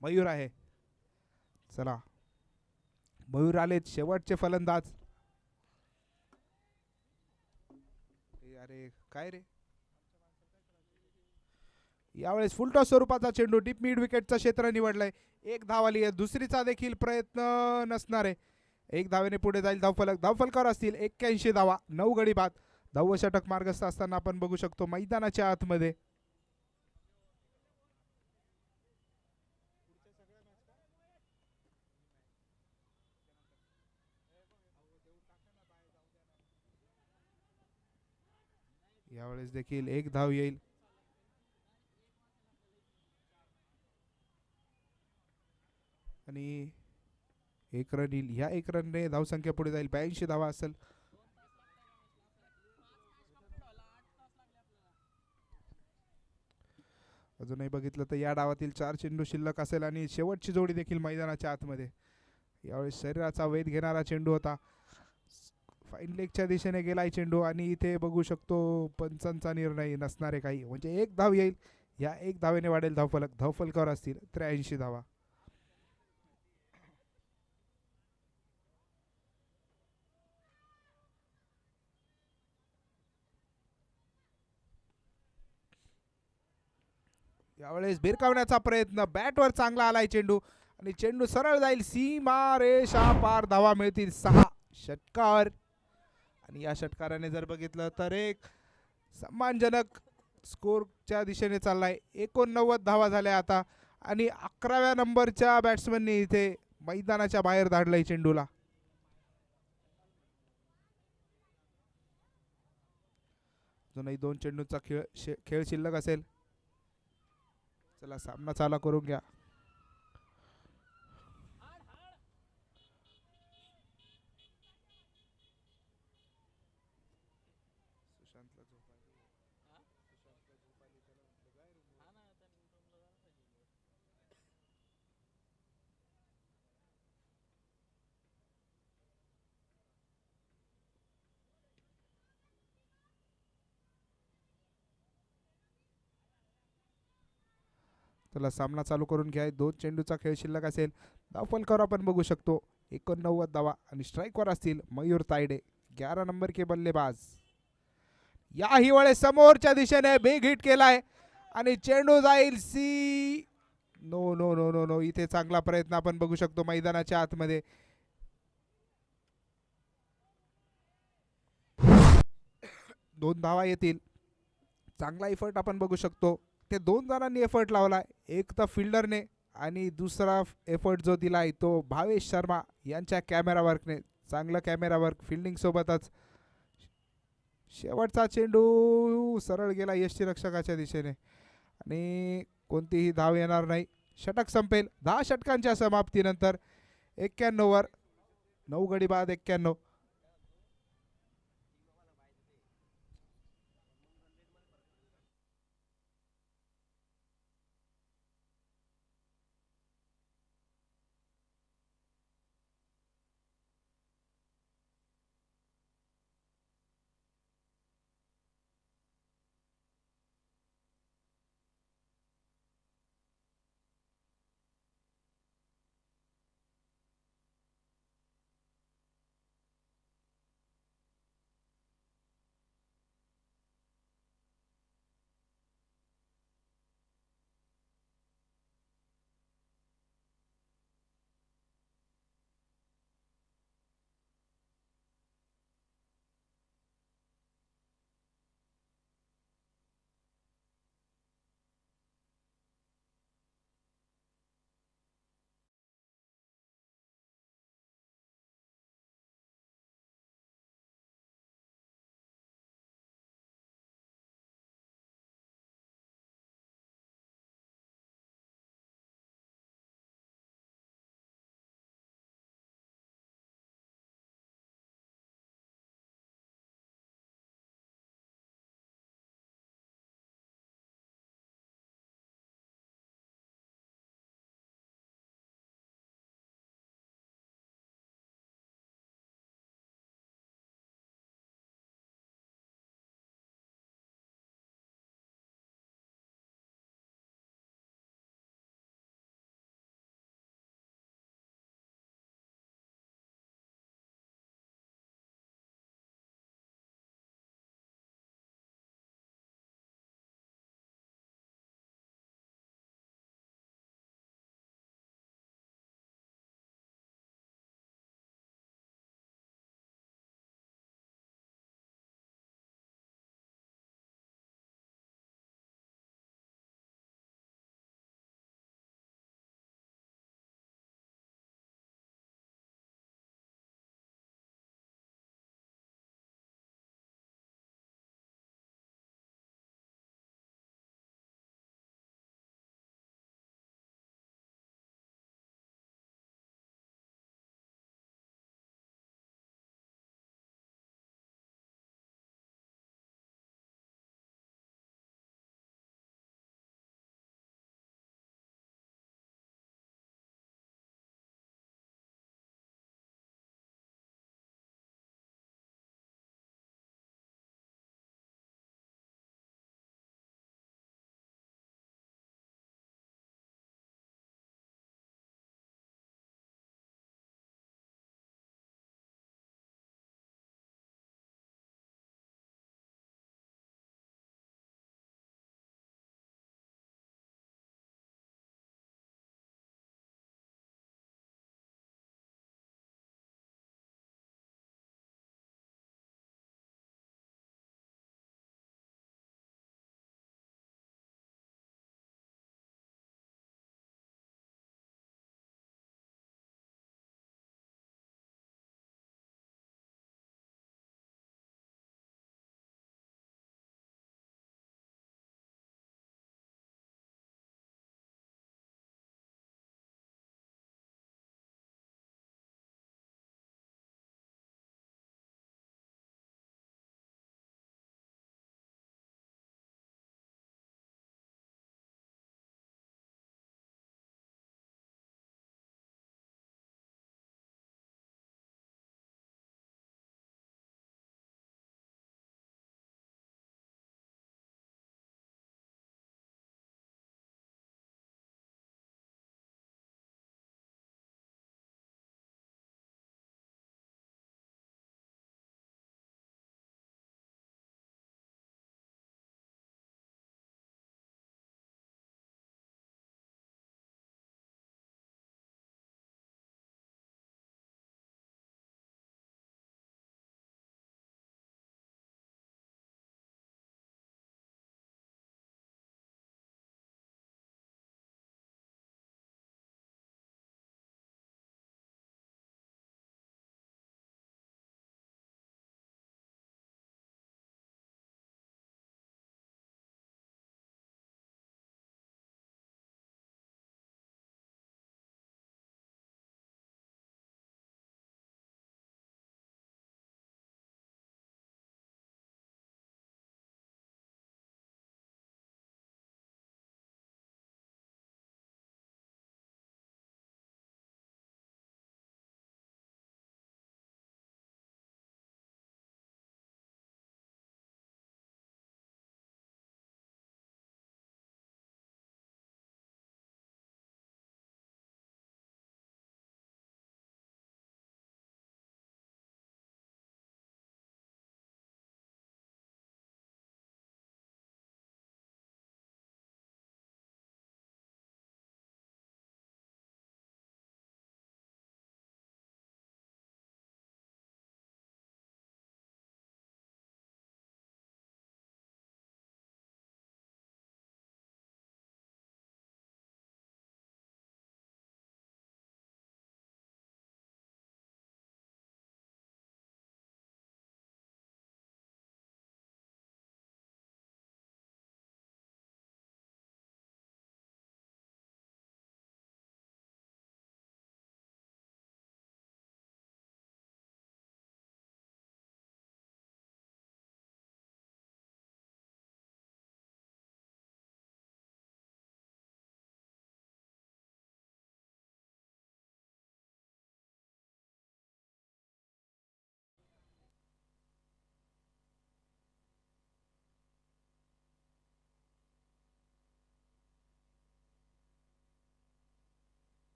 मयूर आहे. चला मयूर आलेत शेवटचे फलंदाज. अरे काय रे, यावेळेस फुलटॉस स्वरूपाचा चेंडू डीप मिड विकेटचं क्षेत्र निवडलंय. एक धाव आली आहे. दुसरीचा देखील प्रयत्न नसणार आहे. एक धावेने पुढे जाईल धावफलक. धावफलकावर असतील 81 धावा. 9 गडी बाद. 10 षटक मार्गस्थ असताना आपण बघू शकतो मैदानाच्या आतमध्ये यावेळेस देखील एक धाव येईल. आणि एक रन येईल. ह्या एक रनने धावसंख्या पुढे जाईल. 82 धावा असेल. अजूनही बघितलं तर या डावातील 4 चेंडू शिल्लक असेल आणि शेवटची जोडी देखील मैदानाच्या आतमध्ये. यावेळेस शरीराचा वेध घेणारा चेंडू होता. फाईन लेगच्या दिशेने गेलाय चेंडू आणि इथे बघू शकतो पंचांचा निर्णय नसणारे काही, म्हणजे एक धाव येईल. या एक धावेने वाढेल धावफलक. धावफलकावर असतील 83 धावा. यावेळेस भिरकावण्याचा प्रयत्न. बॅटवर चांगला आलाय चेंडू आणि चेंडू सरळ जाईल सीमा रेषा पार. धावा मिळतील 6 षटकार. आणि या षटकाराने जर बघितलं तर एक सन्मानजनक स्कोरच्या दिशेने चाललाय. 89 धावा झाल्या आता आणि 11व्या नंबरच्या बॅट्समनने इथे मैदानाच्या बाहेर धाडलंय चेंडूला. अजूनही 2 चेंडूचा खेळ शिल्लक असेल. चला सामना चालू करून घ्या. चला सामना चालू करून घ्या. 2 चेंडूचा खेळ शिल्लक असेल. धावफलकावर आपण बघू शकतो 89 धावा आणि स्ट्राईकवर असतील मयूर तायडे 11 नंबर के बल्लेबाज. याही वेळेस समोरच्या दिशेने बिग हिट केलाय आणि चेंडू जाईल सी. No no no no no. इथे चांगला प्रयत्न आपण बघू शकतो मैदानाच्या आतमध्ये. 2 धावा येतील. चांगला एफर्ट आपण बघू शकतो. ते 2 जणांनी एफर्ट लावलाय. एक तर फिल्डरने आणि दुसरा एफर्ट जो दिलाय तो भावेश शर्मा यांच्या कॅमेरा वर्कने. चांगलं कॅमेरा वर्क फिल्डिंग सोबतच. शेवटचा चेंडू सरळ गेला यष्टीरक्षकाच्या दिशेने आणि कोणतीही धाव येणार नाही. षटक संपेल. 10 षटकांच्या समाप्तीनंतर 91 वर 9 गडी बाद 91.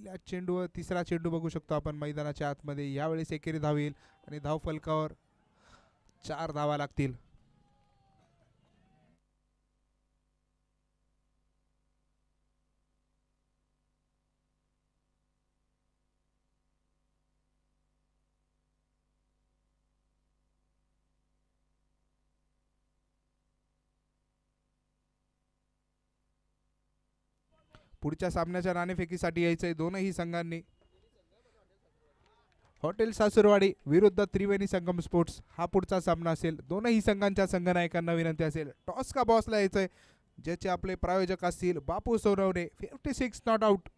पहिल्या चेंडूवर तिसरा चेंडू बघू शकतो आपण मैदानाच्या आतमध्ये. यावेळेस एकेरी धाव येईल आणि धावफलकावर 4 धावा लागतील. पुढच्या सामन्याच्या नाणेफेकीसाठी यायचंय दोनही संघांनी. हॉटेल सासुरवाडी विरुद्ध त्रिवेणी संगम स्पोर्ट्स हा पुढचा सामना असेल. दोनही संघांच्या संघनायकांना विनंती असेल टॉस का बॉसला यायचंय, ज्याचे आपले प्रायोजक असतील बापू सोनवणे. 56 not out.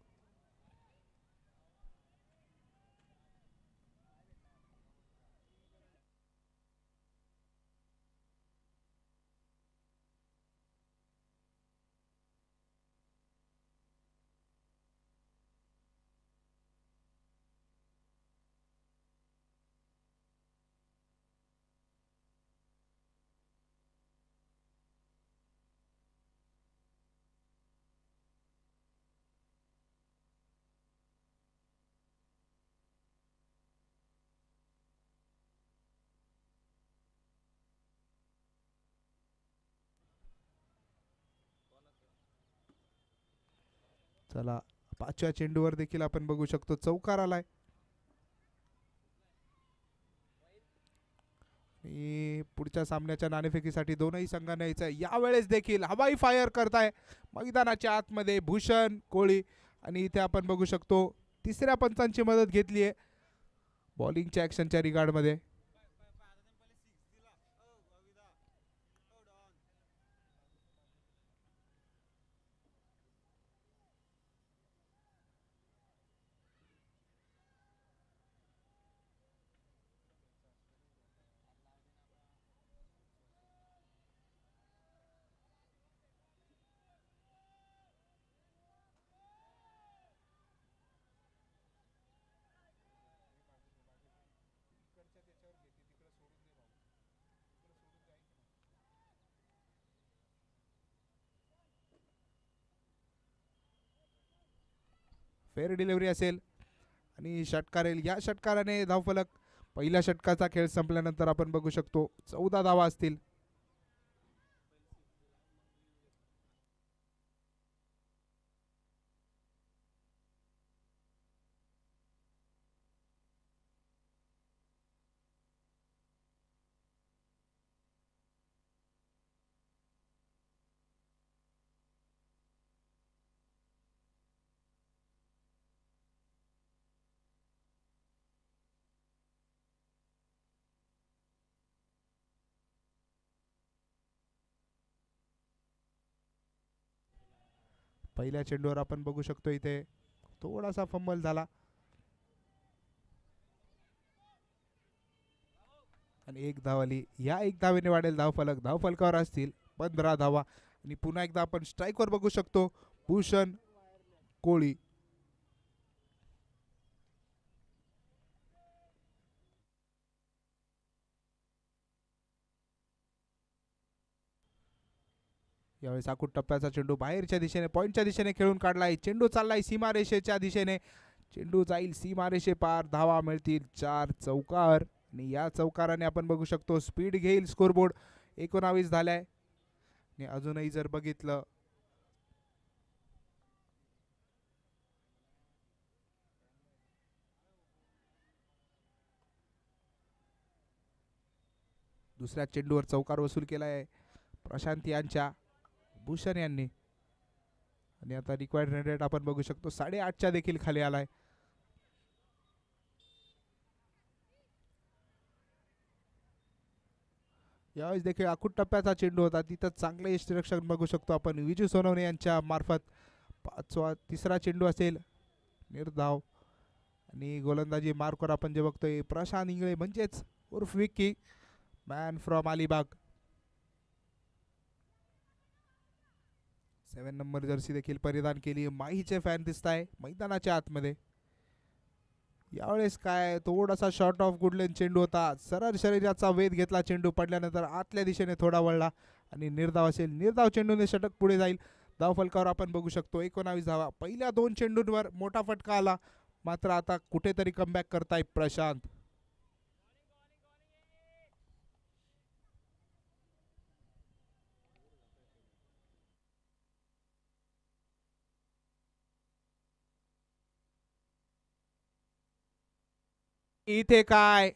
चला, पाचव्या चेंडूवर देखील आपण बघू शकतो चौकार आलाय. पुढच्या सामन्याच्या नाणेफेकीसाठी दोनही संघांना यायचं. यावेळेस देखील हवाई फायर करताय मैदानाच्या आतमध्ये भूषण कोळी. आणि इथे आपण बघू शकतो तिसऱ्या पंचांची मदत घेतली आहे बॉलिंगच्या ॲक्शनच्या रिगार्डमध्ये. फेअर डिलिव्हरी असेल आणि षटकार येईल. या षटकाराने धावफलक पहिल्या षटकाचा खेळ संपल्यानंतर आपण बघू शकतो 14 धावा असतील. पहिल्या चेंडूवर आपण बघू शकतो इथे थोडासा फंबल झाला आणि एक धाव आली. या एक धावेने वाढेल धावफलक. धावफलकावर असतील 15 धावा. आणि पुन्हा एकदा आपण स्ट्राईकवर बघू शकतो भूषण कोळी. यावेळेस आखूड टप्प्याचा चेंडू बाहेरच्या दिशेने पॉईंटच्या दिशेने खेळून काढलाय. चेंडू चाललाय सीमारेषेच्या दिशेने. चेंडू जाईल सीमारेषे पार. धावा मिळतील 4. चौकार. आणि या चौकाराने आपण बघू शकतो स्पीड घेईल स्कोरबोर्ड. 19 झालाय. आणि अजूनही जर बघितलं दुसऱ्या चेंडूवर चौकार वसूल केलाय प्रशांत यांच्या भूषण यांनी. आणि आता रिक्वायर्ड रन रेट आपण बघू शकतो 8.5च्या देखील खाली आलाय. यावेळेस देखील आखूड टप्प्याचा चेंडू होता. तिथं चांगले यष्टिरक्षण बघू शकतो आपण विजू सोनवणे यांच्या मार्फत. तिसरा चेंडू असेल निर्धाव. आणि गोलंदाजी मार्कवर आपण जे बघतोय प्रशांत इंगळे म्हणजेच उर्फ Vicky man from Alibag. 7 number Jersey देखील परिधान केली. माहीचे फॅन दिसताय मैदानाच्या आतमध्ये. यावेळेस काय थोडासा शॉर्ट ऑफ गुडलेन चेंडू होता. सरळ शरीराचा वेध घेतला चेंडू पडल्यानंतर आतल्या दिशेने थोडा वळला आणि निर्धाव असेल. निर्धाव चेंडूने षटक पुढे जाईल. धावफलकावर आपण बघू शकतो 19 धावा. पहिल्या 2 चेंडूंवर मोठा फटका आला, मात्र आता कुठेतरी कमबॅक करताय प्रशांत. इथे काय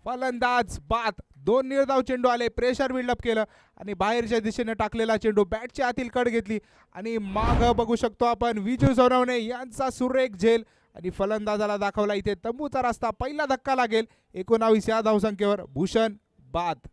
फलंदाज बाद. 2 निर्धाव चेंडू आले, प्रेशर बिल्डअप केलं आणि बाहेरच्या दिशेने टाकलेला चेंडू बॅटच्या आतील कड घेतली आणि माग बघू शकतो आपण विजू सोनवणे यांचा सुरेख झेल आणि फलंदाजाला दाखवला इथे तंबूचा रस्ता. पहिला धक्का लागेल. 19 या धावसंख्येवर भूषण बाद.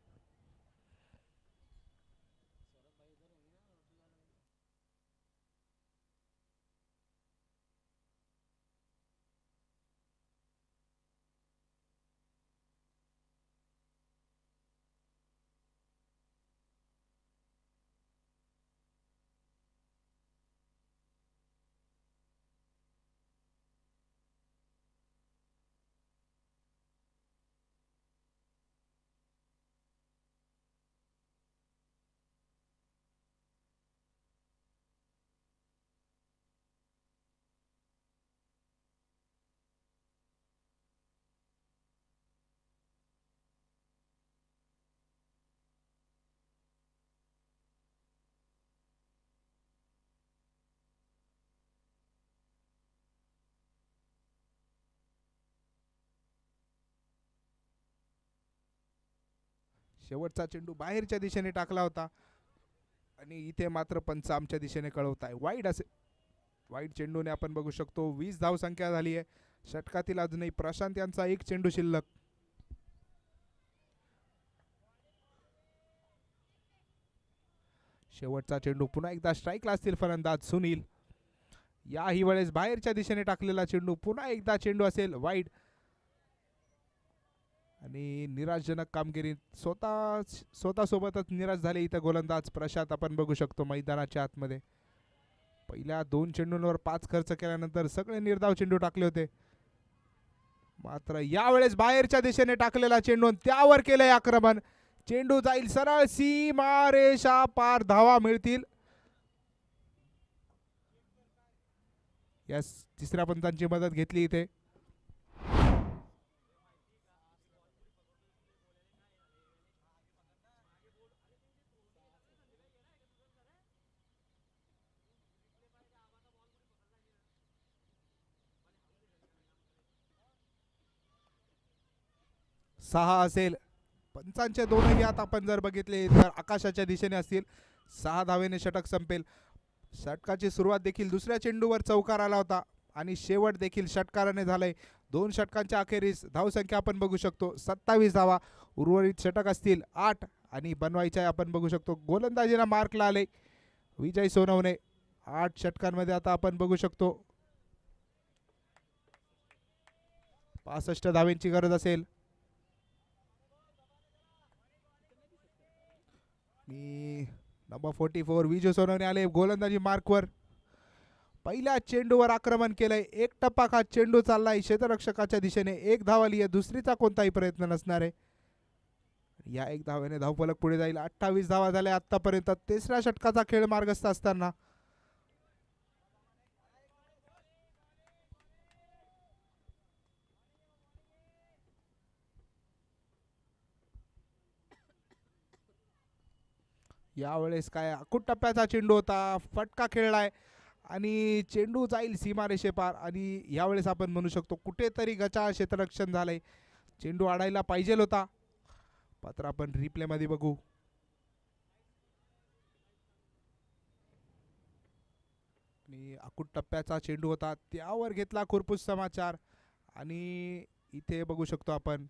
शेवटचा चेंडू बाहेरच्या दिशेने टाकला होता आणि इथे मात्र पंच आमच्या दिशेने कळवत आहे वाईड. असे वाईड चेंडूने आपण बघू शकतो 20 धावसंख्या झाली आहे. षटकातील अजूनही प्रशांत यांचा 1 चेंडू शिल्लक. शेवटचा चेंडू पुन्हा एकदा स्ट्राईकला असतील फलंदाज सुनील. याही वेळेस बाहेरच्या दिशेने टाकलेला चेंडू पुन्हा एकदा चेंडू असेल वाईड आणि निराशजनक कामगिरी. स्वतःसोबतच निराश झाले इथं गोलंदाज प्रशांत. आपण बघू शकतो मैदानाच्या आतमध्ये पहिल्या 2 चेंडूंवर 5 खर्च केल्यानंतर सगळे निर्धाव चेंडू टाकले होते, मात्र यावेळेस बाहेरच्या दिशेने टाकलेला चेंडू त्यावर केलंय आक्रमण. चेंडू जाईल सरळ सीमारेषा पार. धावा मिळतील. यस, तिसऱ्या पंचांची मदत घेतली इथे. सहा असेल. पंचांचे दोनही हात आपण जर बघितले तर आकाशाच्या दिशेने असतील. 6 धावेने षटक संपेल. षटकाची सुरुवात देखील दुसऱ्या चेंडूवर चौकार आला होता आणि शेवट देखील षटकाराने झालाय. 2 षटकांच्या अखेरीस धावसंख्या आपण बघू शकतो 27 धावा. उर्वरित षटक असतील 8 आणि बनवायच्या आपण बघू शकतो. गोलंदाजीला मार्कला आले विजय सोनवणे. 8 षटकांमध्ये आता आपण बघू शकतो 65 धावेंची गरज असेल. नंबर 44 विजय सोनवणे आले गोलंदाजी मार्कवर. पहिल्या चेंडूवर आक्रमण केलंय. एक टप्पा हा चेंडू चाललाय क्षेत्ररक्षकाच्या दिशेने. 1 धाव आली आहे. दुसरीचा कोणताही प्रयत्न नसणार आहे. या 1 धावेने धावफलक पुढे जाईल. 28 धावा झाल्या आतापर्यंत. तिसऱ्या षटकाचा खेळ मार्गस्थ असताना यावेळेस काय अकुट टप्प्याचा चेंडू होता. फटका खेळलाय आणि चेंडू जाईल सीमारेषेपार आणि यावेळेस आपण म्हणू शकतो कुठेतरी गचाळ क्षेत्ररक्षण झालंय. चेंडू अडायला पाहिजे होता, मात्र आपण रिप्ले मध्ये बघू. आणि अकुट टप्प्याचा चेंडू होता त्यावर घेतला खुरपूस समाचार आणि इथे बघू शकतो आपण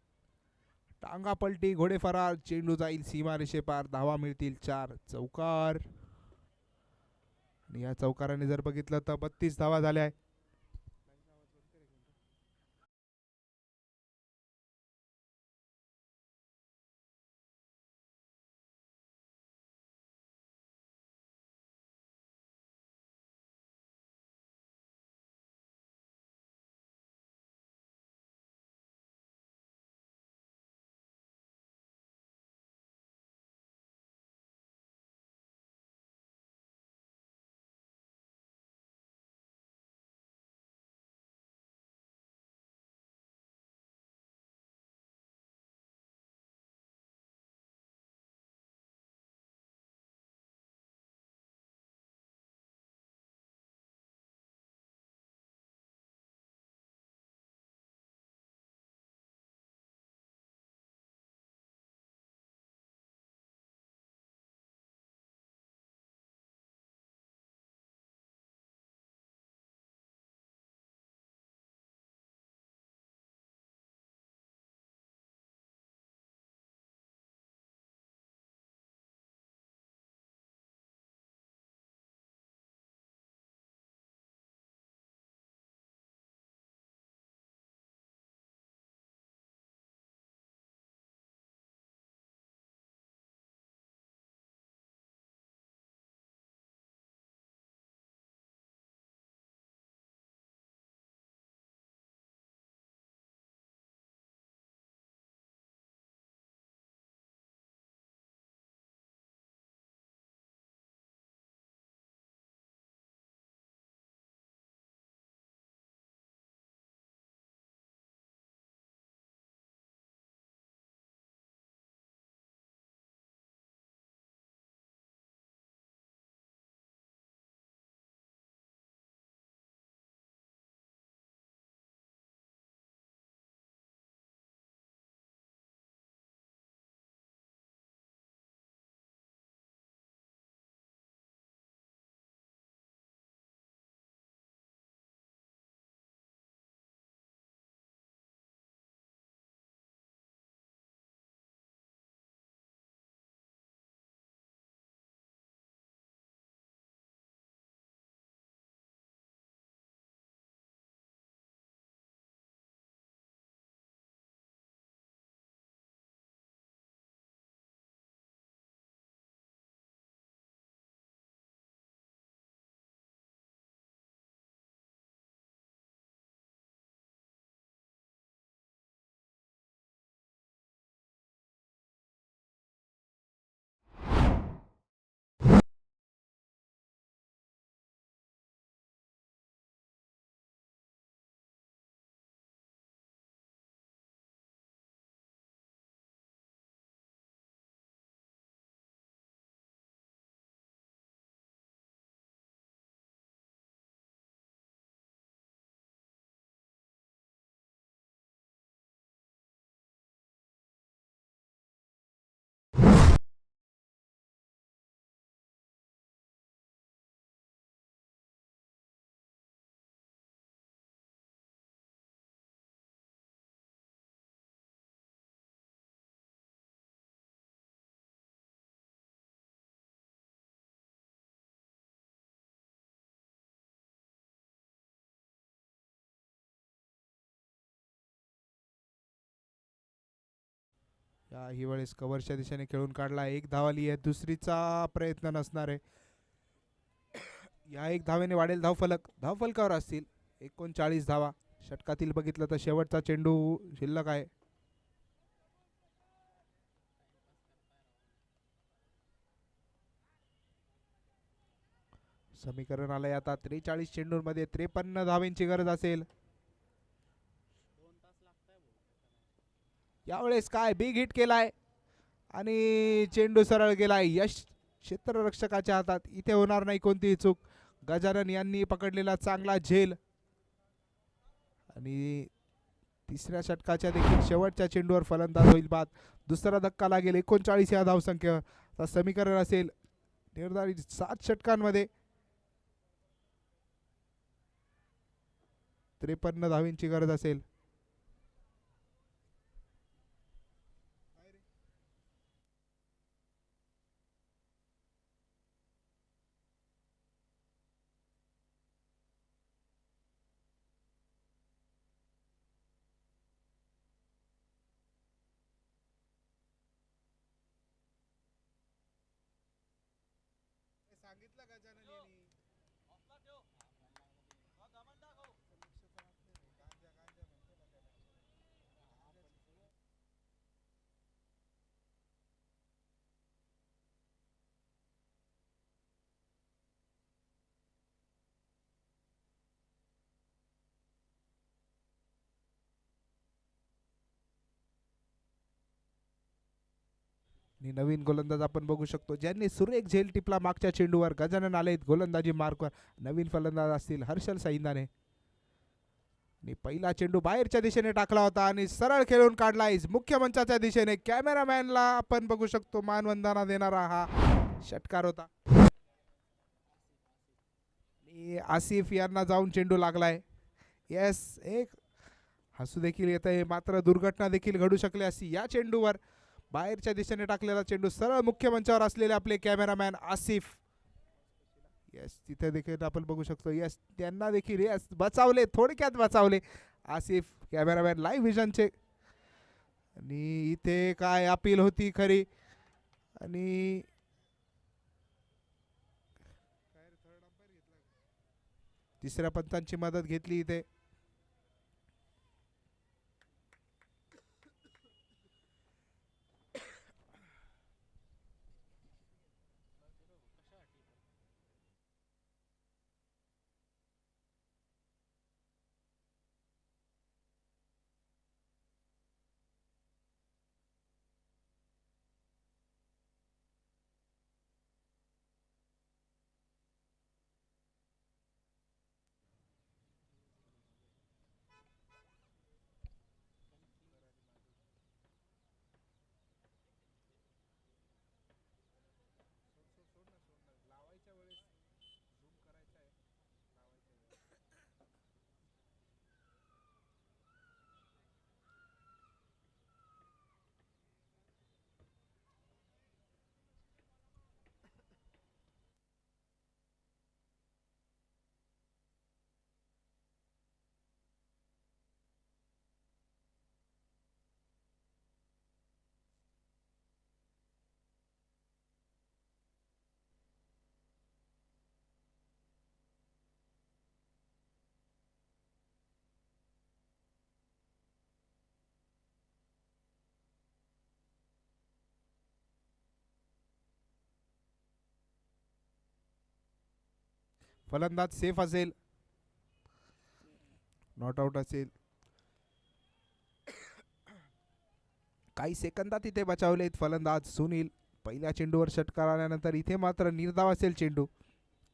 टांगा पलटी घोडे फरार. चेंडू जाईल सीमारेषेपार. धावा मिळतील 4. चौकार आणि या चौकाराने जर बघितलं तर 32 धावा झाल्या आहे. याही वेळेस कव्हरच्या दिशेने खेळून काढला, एक धाव आली आहे, दुसरीचा प्रयत्न नसणार आहे. या एक धावेने वाढेल धावफलक, धावफलकावर असतील 39 धावा. षटकातील बघितलं तर शेवटचा चेंडू शिल्लक आहे. समीकरण आलंय आता 43 चेंडूंमध्ये 53 धावेंची गरज असेल. यावेळेस काय बिग हिट केलाय आणि चेंडू सरळ गेलाय. यश क्षेत्ररक्षकाच्या हातात, इथे होणार नाही कोणतीही चूक. गजानन यांनी पकडलेला चांगला झेल आणि तिसऱ्या षटकाच्या देखील शेवटच्या चेंडूवर फलंदाज होईल बाद. दुसरा धक्का लागेल. 39 या धावसंख्या. समीकरण असेल निर्धारित 7 षटकांमध्ये 53 धावींची गरज असेल. सांगितलं गजानन यांनी. आणि नवीन गोलंदाज आपण बघू शकतो ज्यांनी सुरेख झेल टिपला मागच्या चेंडूवर. गजानन आलेत गोलंदाजी मार्कवर. नवीन फलंदाज असतील हर्षल सैंदाने. आणि पहिला चेंडू बाहेरच्या दिशेने टाकला होता आणि सरळ खेळून काढलाय मुख्य मंचाच्या दिशेने. कॅमेरामॅनला आपण बघू शकतो मानवंदना देणारा हा षटकार होता. आणि आसिफ यांना जाऊन चेंडू लागलाय. येस, एक हसू देखील येत आहे, मात्र दुर्घटना देखील घडू शकली असती. या चेंडूवर बाहेरच्या दिशेने टाकलेला चेंडू सरळ मुख्य मंचावर असलेले आपले कॅमेरामॅन आसिफ. येस, तिथे देखील आपण बघू शकतो. येस, त्यांना देखील येस बचावले, थोडक्यात बचावले आसिफ कॅमेरामॅन लाईव्ह व्हिजनचे. आणि इथे काय अपील होती खरी आणि तिसऱ्या पंचांची मदत घेतली इथे. फलंदाज सेफ असेल, नॉट आउट असेल. काही सेकंदात इथे बचावलेत फलंदाज सुनील. पहिल्या चेंडूवर षटकार आल्यानंतर इथे मात्र निर्धाव असेल चेंडू.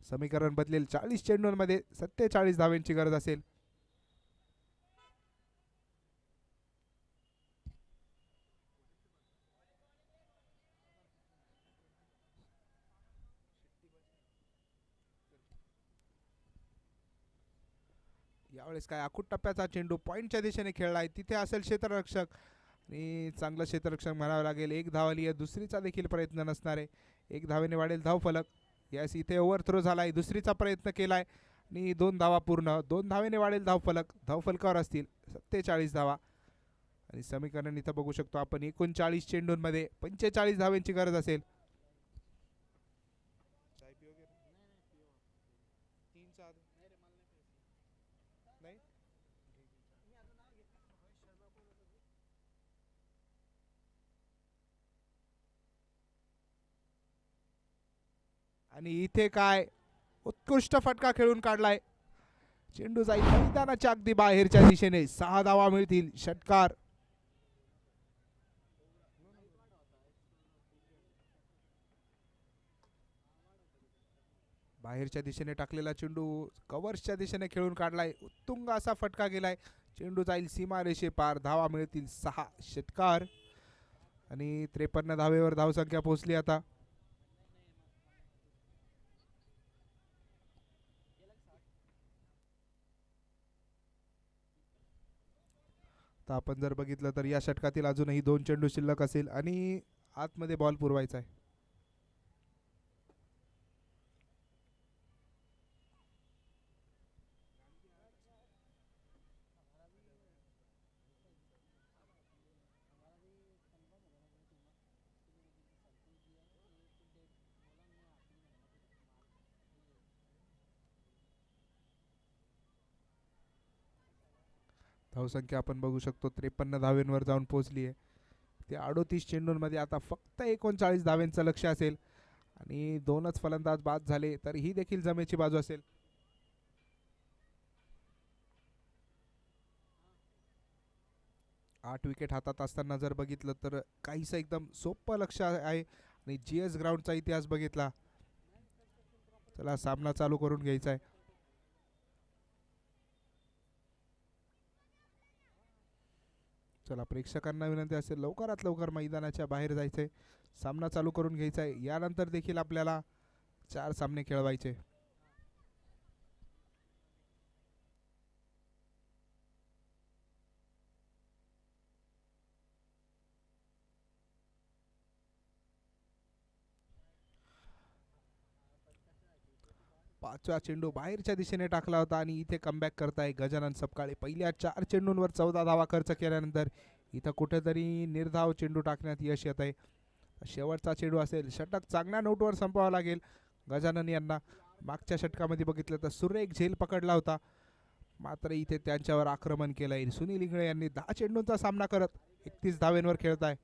समीकरण बदलेल. 40 चेंडूंमध्ये 47 धावेंची गरज असेल. यावेळेस काय आखूट टप्प्याचा चेंडू पॉईंटच्या दिशेने खेळलाय, तिथे असेल क्षेत्ररक्षक आणि चांगलं क्षेत्ररक्षक म्हणावं लागेल. एक धाव आली आहे, दुसरीचा देखील प्रयत्न नसणार आहे. एक धावेने वाढेल धावफलक. यास इथे ओव्हरथ्रो झालाय, दुसरीचा प्रयत्न केलाय आणि 2 धावा पूर्ण. 2 धावेने वाढेल धावफलक, धावफलकावर असतील 47 धावा. आणि समीकरण इथं बघू शकतो आपण 39 चेंडूंमध्ये 45 धावांची गरज असेल. आणि इथे काय उत्कृष्ट फटका खेळून काढलाय. चेंडू जाईल मैदानाच्या अगदी बाहेरच्या दिशेने. 6 धावा मिळतील. षटकार. बाहेरच्या दिशेने टाकलेला चेंडू कव्हर्सच्या दिशेने खेळून काढलाय. उत्तुंग असा फटका गेलाय. चेंडू जाईल सीमारेषे पार. धावा मिळतील 6. षटकार. आणि 53 धावेवर धावसंख्या पोहोचली आता. आपण जर बघितलं तर या षटकातील अजूनही 2 चेंडू शिल्लक असेल आणि आतमध्ये बॉल पुरवायचा आहे. धावसंख्या आपण बघू शकतो 53 धावेंवर जाऊन पोहोचली आहे. ते 38 चेंडूंमध्ये आता फक्त 39 धावेंचं लक्ष असेल आणि 2च फलंदाज बाद झाले तर ही देखील जमेची बाजू असेल. आठ विकेट हातात असताना जर बघितलं तर काहीसं एकदम सोपं लक्ष आहे. आणि GS ग्राउंडचा इतिहास बघितला. चला सामना चालू करून घ्यायचा आहे. चला प्रेक्षकांना विनंती असेल लवकरात लवकर मैदानाच्या बाहेर जायचंय. सामना चालू करून घ्यायचा आहे. यानंतर देखील आपल्याला 4 सामने खेळवायचे. पाचवा चेंडू बाहेरच्या दिशेने टाकला होता आणि इथे कमबॅक करताय गजानन सपकाळे. पहिल्या 4 चेंडूंवर 14 धावा खर्च केल्यानंतर इथं कुठेतरी निर्धाव चेंडू टाकण्यात यश येत आहे. शेवटचा चेंडू असेल. षटक चांगल्या नोटवर संपवावं लागेल गजानन यांना. मागच्या षटकामध्ये बघितलं तर सुरेख झेल पकडला होता, मात्र इथे त्यांच्यावर आक्रमण केलंय. सुनील इंगळे यांनी 10 चेंडूंचा सामना करत 31 धावेंवर खेळताय.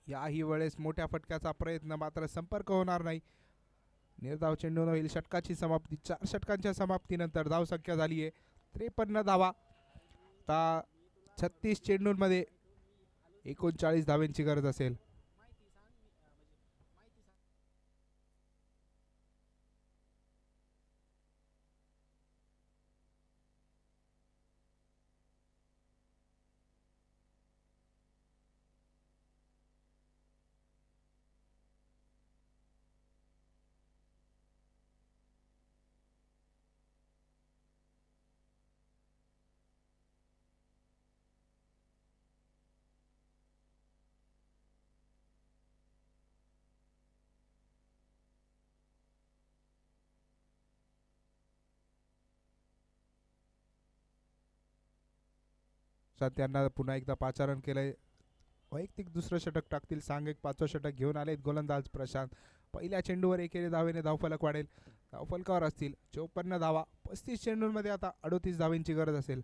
याही वेळेस मोठ्या फटक्याचा प्रयत्न, मात्र संपर्क होणार नाही. निर्धाव चेंडून होईल षटकाची समाप्ती. 4 षटकांच्या समाप्तीनंतर धावसंख्या झाली आहे 53 धावा. आता 36 चेंडूंमध्ये 39 धावेंची गरज असेल. त्यांना पुन्हा एकदा पाचारण केलंय. वैयक्तिक दुसरं षटक टाकतील सांघिक 5वं षटक घेऊन आलेत गोलंदाज प्रशांत. पहिल्या चेंडूवर एकेरी धावेने धावफलक वाढेल. धावफलकावर असतील 54 धावा. 35 चेंडूंमध्ये आता 38 धावेंची गरज असेल.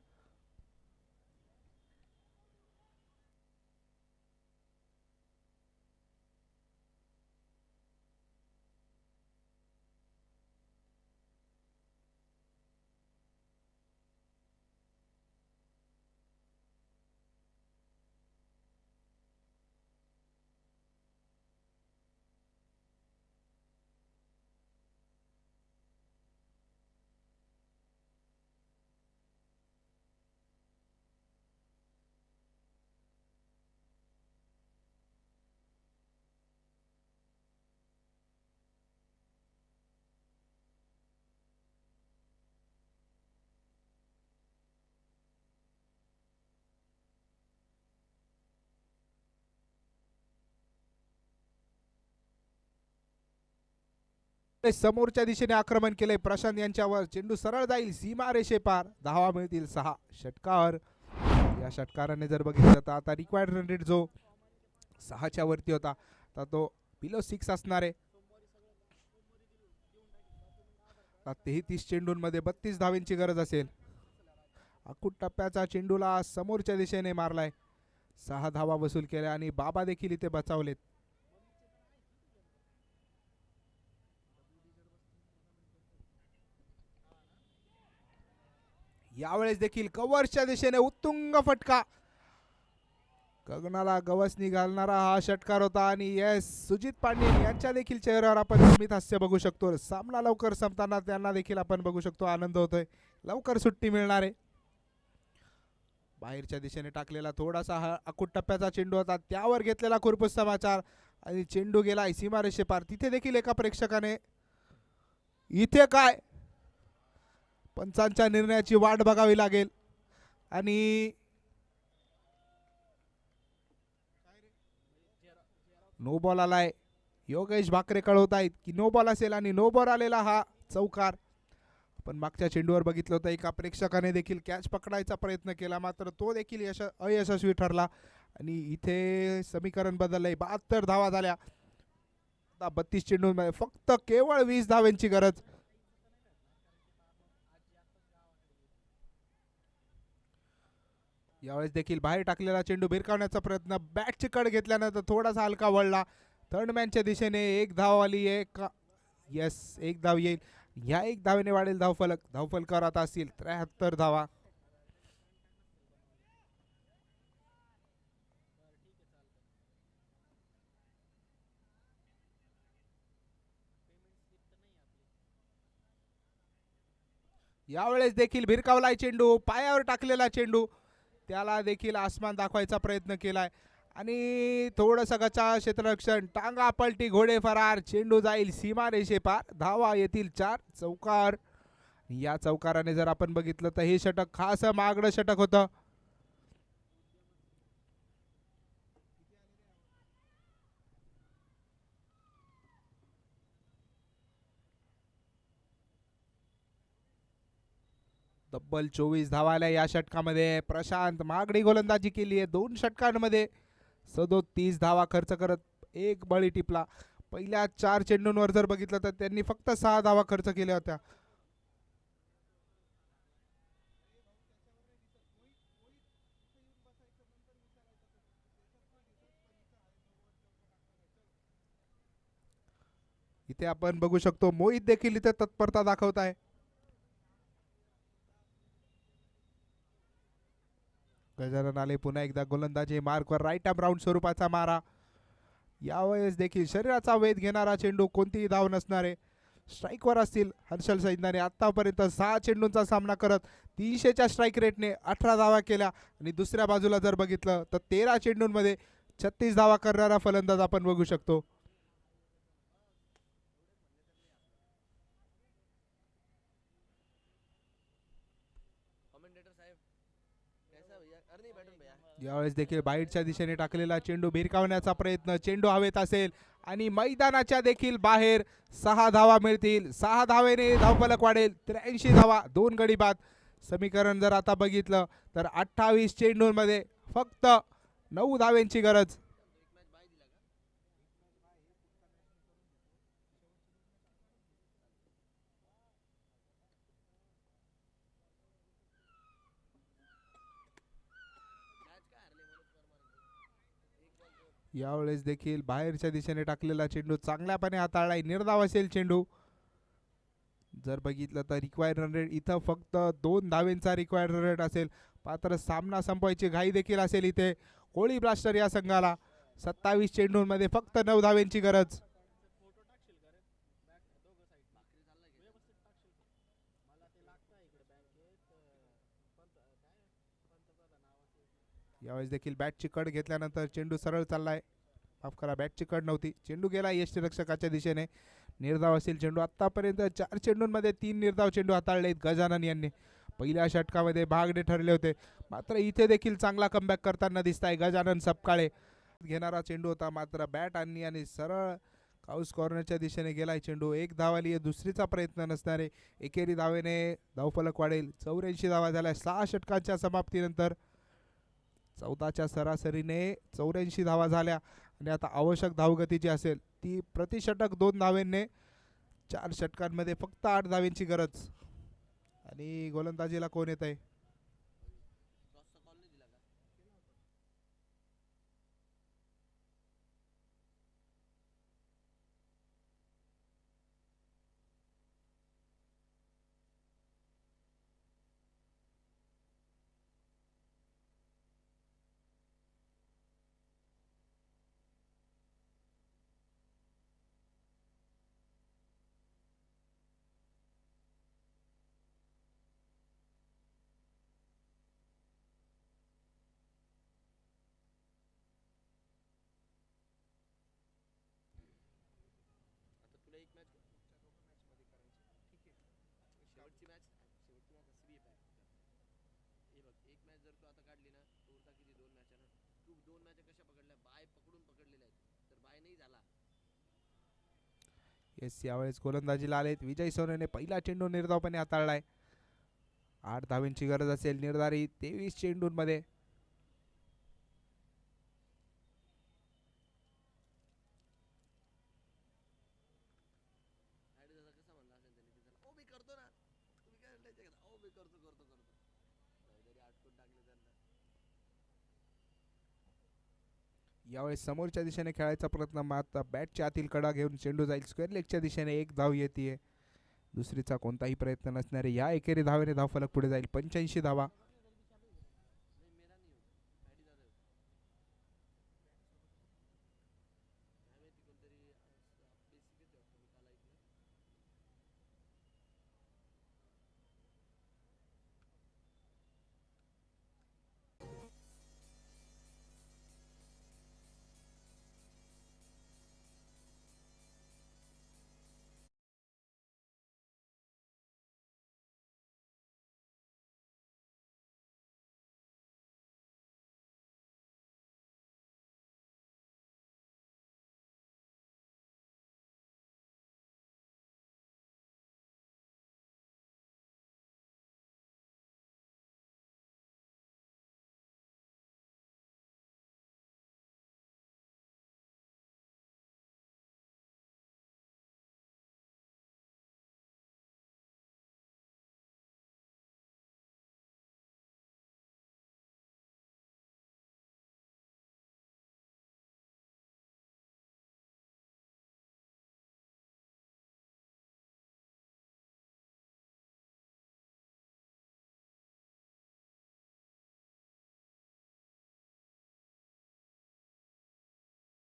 ते समोरच्या दिशेने आक्रमण केले प्रशांत यांच्यावर. चेंडू सरळ जाईल सीमा रेषेपार. धावा मिळतील 6 षटकार. या षटकाराने जर बघितलं तर आता रिक्वायर्ड रन रेट जो 6च्या वरती होता तर तो बिलो 6 असणार आहे. 33 चेंडूंमध्ये 32 धावेंची गरज असेल. अकूट टप्प्याचा चेंडूला समोरच्या दिशेने मारलाय. 6 धावा वसूल केल्या आणि बाबा देखील इथे बचावलेत. यावेळेस देखील कव्हरच्या दिशेने उत्तुंग फटका. गगनाला गवसणी घालणारा हा षटकार होता आणि येस सुजित पांड्ये यांच्या देखील चेहऱ्यावर आपण स्मित हास्य बघू शकतो. सामना लवकर संपताना त्यांना देखील आपण बघू शकतो आनंद होतोय. लवकर सुट्टी मिळणार आहे. बाहेरच्या दिशेने टाकलेला थोडासा हा अकूट टप्प्याचा चेंडू होता त्यावर घेतलेला खुरपूस समाचार आणि चेंडू गेला सीमारेषेपार. तिथे देखील एका प्रेक्षकाने इथे काय पंचांच्या निर्णयाची वाट बघावी लागेल आणि नो बॉल आलाय. योगेश भाकरे कळवत आहेत की नो बॉल असेल आणि नो बॉल आलेला हा चौकार. पण मागच्या चेंडूवर बघितलं होतं एका प्रेक्षकाने देखील कॅच पकडायचा प्रयत्न केला मात्र तो देखील अयशस्वी ठरला आणि इथे समीकरण बदललंय. 72 धावा झाल्या. 32 चेंडूंमध्ये फक्त केवळ 20 धावांची गरज. यावेळेस देखील बाहेर टाकलेला चेंडू भिरकावण्याचा प्रयत्न. बॅटची कड घेतल्यानंतर थोडासा हलका वळला. थर्ड मॅनच्या दिशेने एक धाव आली. येस एक धाव येईल. ह्या एक धावेने वाढेल धावफलक. धावफलकावर आता असतील 73 धावा. यावेळेस देखील भिरकावलाय चेंडू. पायावर टाकलेला चेंडू त्याला देखील आसमान दाखवायचा प्रयत्न केलाय आणि थोडंसं गचा क्षेत्ररक्षण. टांगा पलटी घोडे फरार. चेंडू जाईल सीमा रेषेपार. धावा येतील 4 चौकार. या चौकाराने जर आपण बघितलं तर हे षटक खास मागडं षटक होतं. तब्बल 24 धावा आल्या या षटकामध्ये. प्रशांत मागडी गोलंदाजी केली आहे. 2 षटकांमध्ये 37 धावा खर्च करत एक बळी टिपला. पहिल्या 4 चेंडूंवर जर बघितलं तर त्यांनी फक्त 6 धावा खर्च केल्या होत्या. इथे आपण बघू शकतो मोहित देखील इथे तत्परता दाखवत आहे. गजानन आले पुन्हा एकदा गोलंदाजी मार्कवर. राईट आर्म राऊंड स्वरूपाचा मारा. यावेळेस देखील शरीराचा वेध घेणारा चेंडू. कोणतीही धाव नसणारे. स्ट्राईकवर असतील हर्षल सैदाने. आतापर्यंत 6 चेंडूंचा सामना करत 300च्या स्ट्राईक रेटने 18 धावा केल्या आणि दुसऱ्या बाजूला जर बघितलं तर 13 चेंडूंमध्ये 36 धावा करणारा फलंदाज आपण बघू शकतो. यावेळेस देखील बाहेरच्या दिशेने टाकलेला चेंडू भिरकावण्याचा प्रयत्न. चेंडू हवेत असेल आणि मैदानाच्या देखील बाहेर 6 धावा मिळतील. 6 धावेने धावफलक वाढेल 83 धावा. 2 गडी बाद. समीकरण जर आता बघितलं तर 28 चेंडूंमध्ये फक्त 9 धावेंची गरज. यावेळेस देखील बाहेरच्या दिशेने टाकलेला चेंडू चांगल्यापणे हाताळलाय. निर्धाव असेल चेंडू. जर बघितलं तर रिक्वायर्ड रन रेट इथं फक्त 2 धावेंचा रिक्वायर्ड रन रेट असेल. मात्र सामना संपवायची घाई देखील असेल इथे कोळी ब्लास्टर या संघाला. 27 चेंडूंमध्ये फक्त 9 धावेंची गरज. यावेळेस देखील बॅटची कड घेतल्यानंतर चेंडू सरळ चाललाय. माफ करा बॅटची कड नव्हती. चेंडू गेला यष्टीरक्षकाच्या दिशेने. निर्धाव असेल चेंडू. आतापर्यंत 4 चेंडूंमध्ये 3 निर्धाव चेंडू हाताळलेत गजानन यांनी. पहिल्या षटकामध्ये भागडे ठरले होते मात्र इथे देखील चांगला कमबॅक करताना दिसत आहे गजानन सपकाळे. घेणारा चेंडू होता मात्र बॅट आणली आणि सरळ हाऊस कॉर्नरच्या दिशेने गेलाय चेंडू. एक धाव आली आहे, दुसरीचा प्रयत्न नसणारे एकेरी धावेने धावफलक वाढेल. 84 धावा झाल्या 6 षटकांच्या समाप्तीनंतर. 14च्या सरासरीने 84 धावा झाल्या आणि आता आवश्यक धावगती जी असेल ती प्रतिषटक 2 धावेंनी. 4 षटकांमध्ये फक्त 8 धावेंची गरज. आणि गोलंदाजीला कोण येत आहे? येस, यावेळेस गोलंदाजीला आलेत विजय सोनवणे. पहिला चेंडू निर्धावपणे हाताळलाय. 8 धावेंची गरज असेल निर्धारित 23 चेंडूंमध्ये. यावेळेस समोरच्या दिशेने खेळायचा प्रयत्न, मात्र बॅटच्या आतील कडा घेऊन चेंडू जाईल स्क्वेअर लेगच्या दिशेने. एक धाव येते. दुसरीचा कोणताही प्रयत्न नसणारे या एकेरी धावेने धावफलक पुढे जाईल. 85 धावा.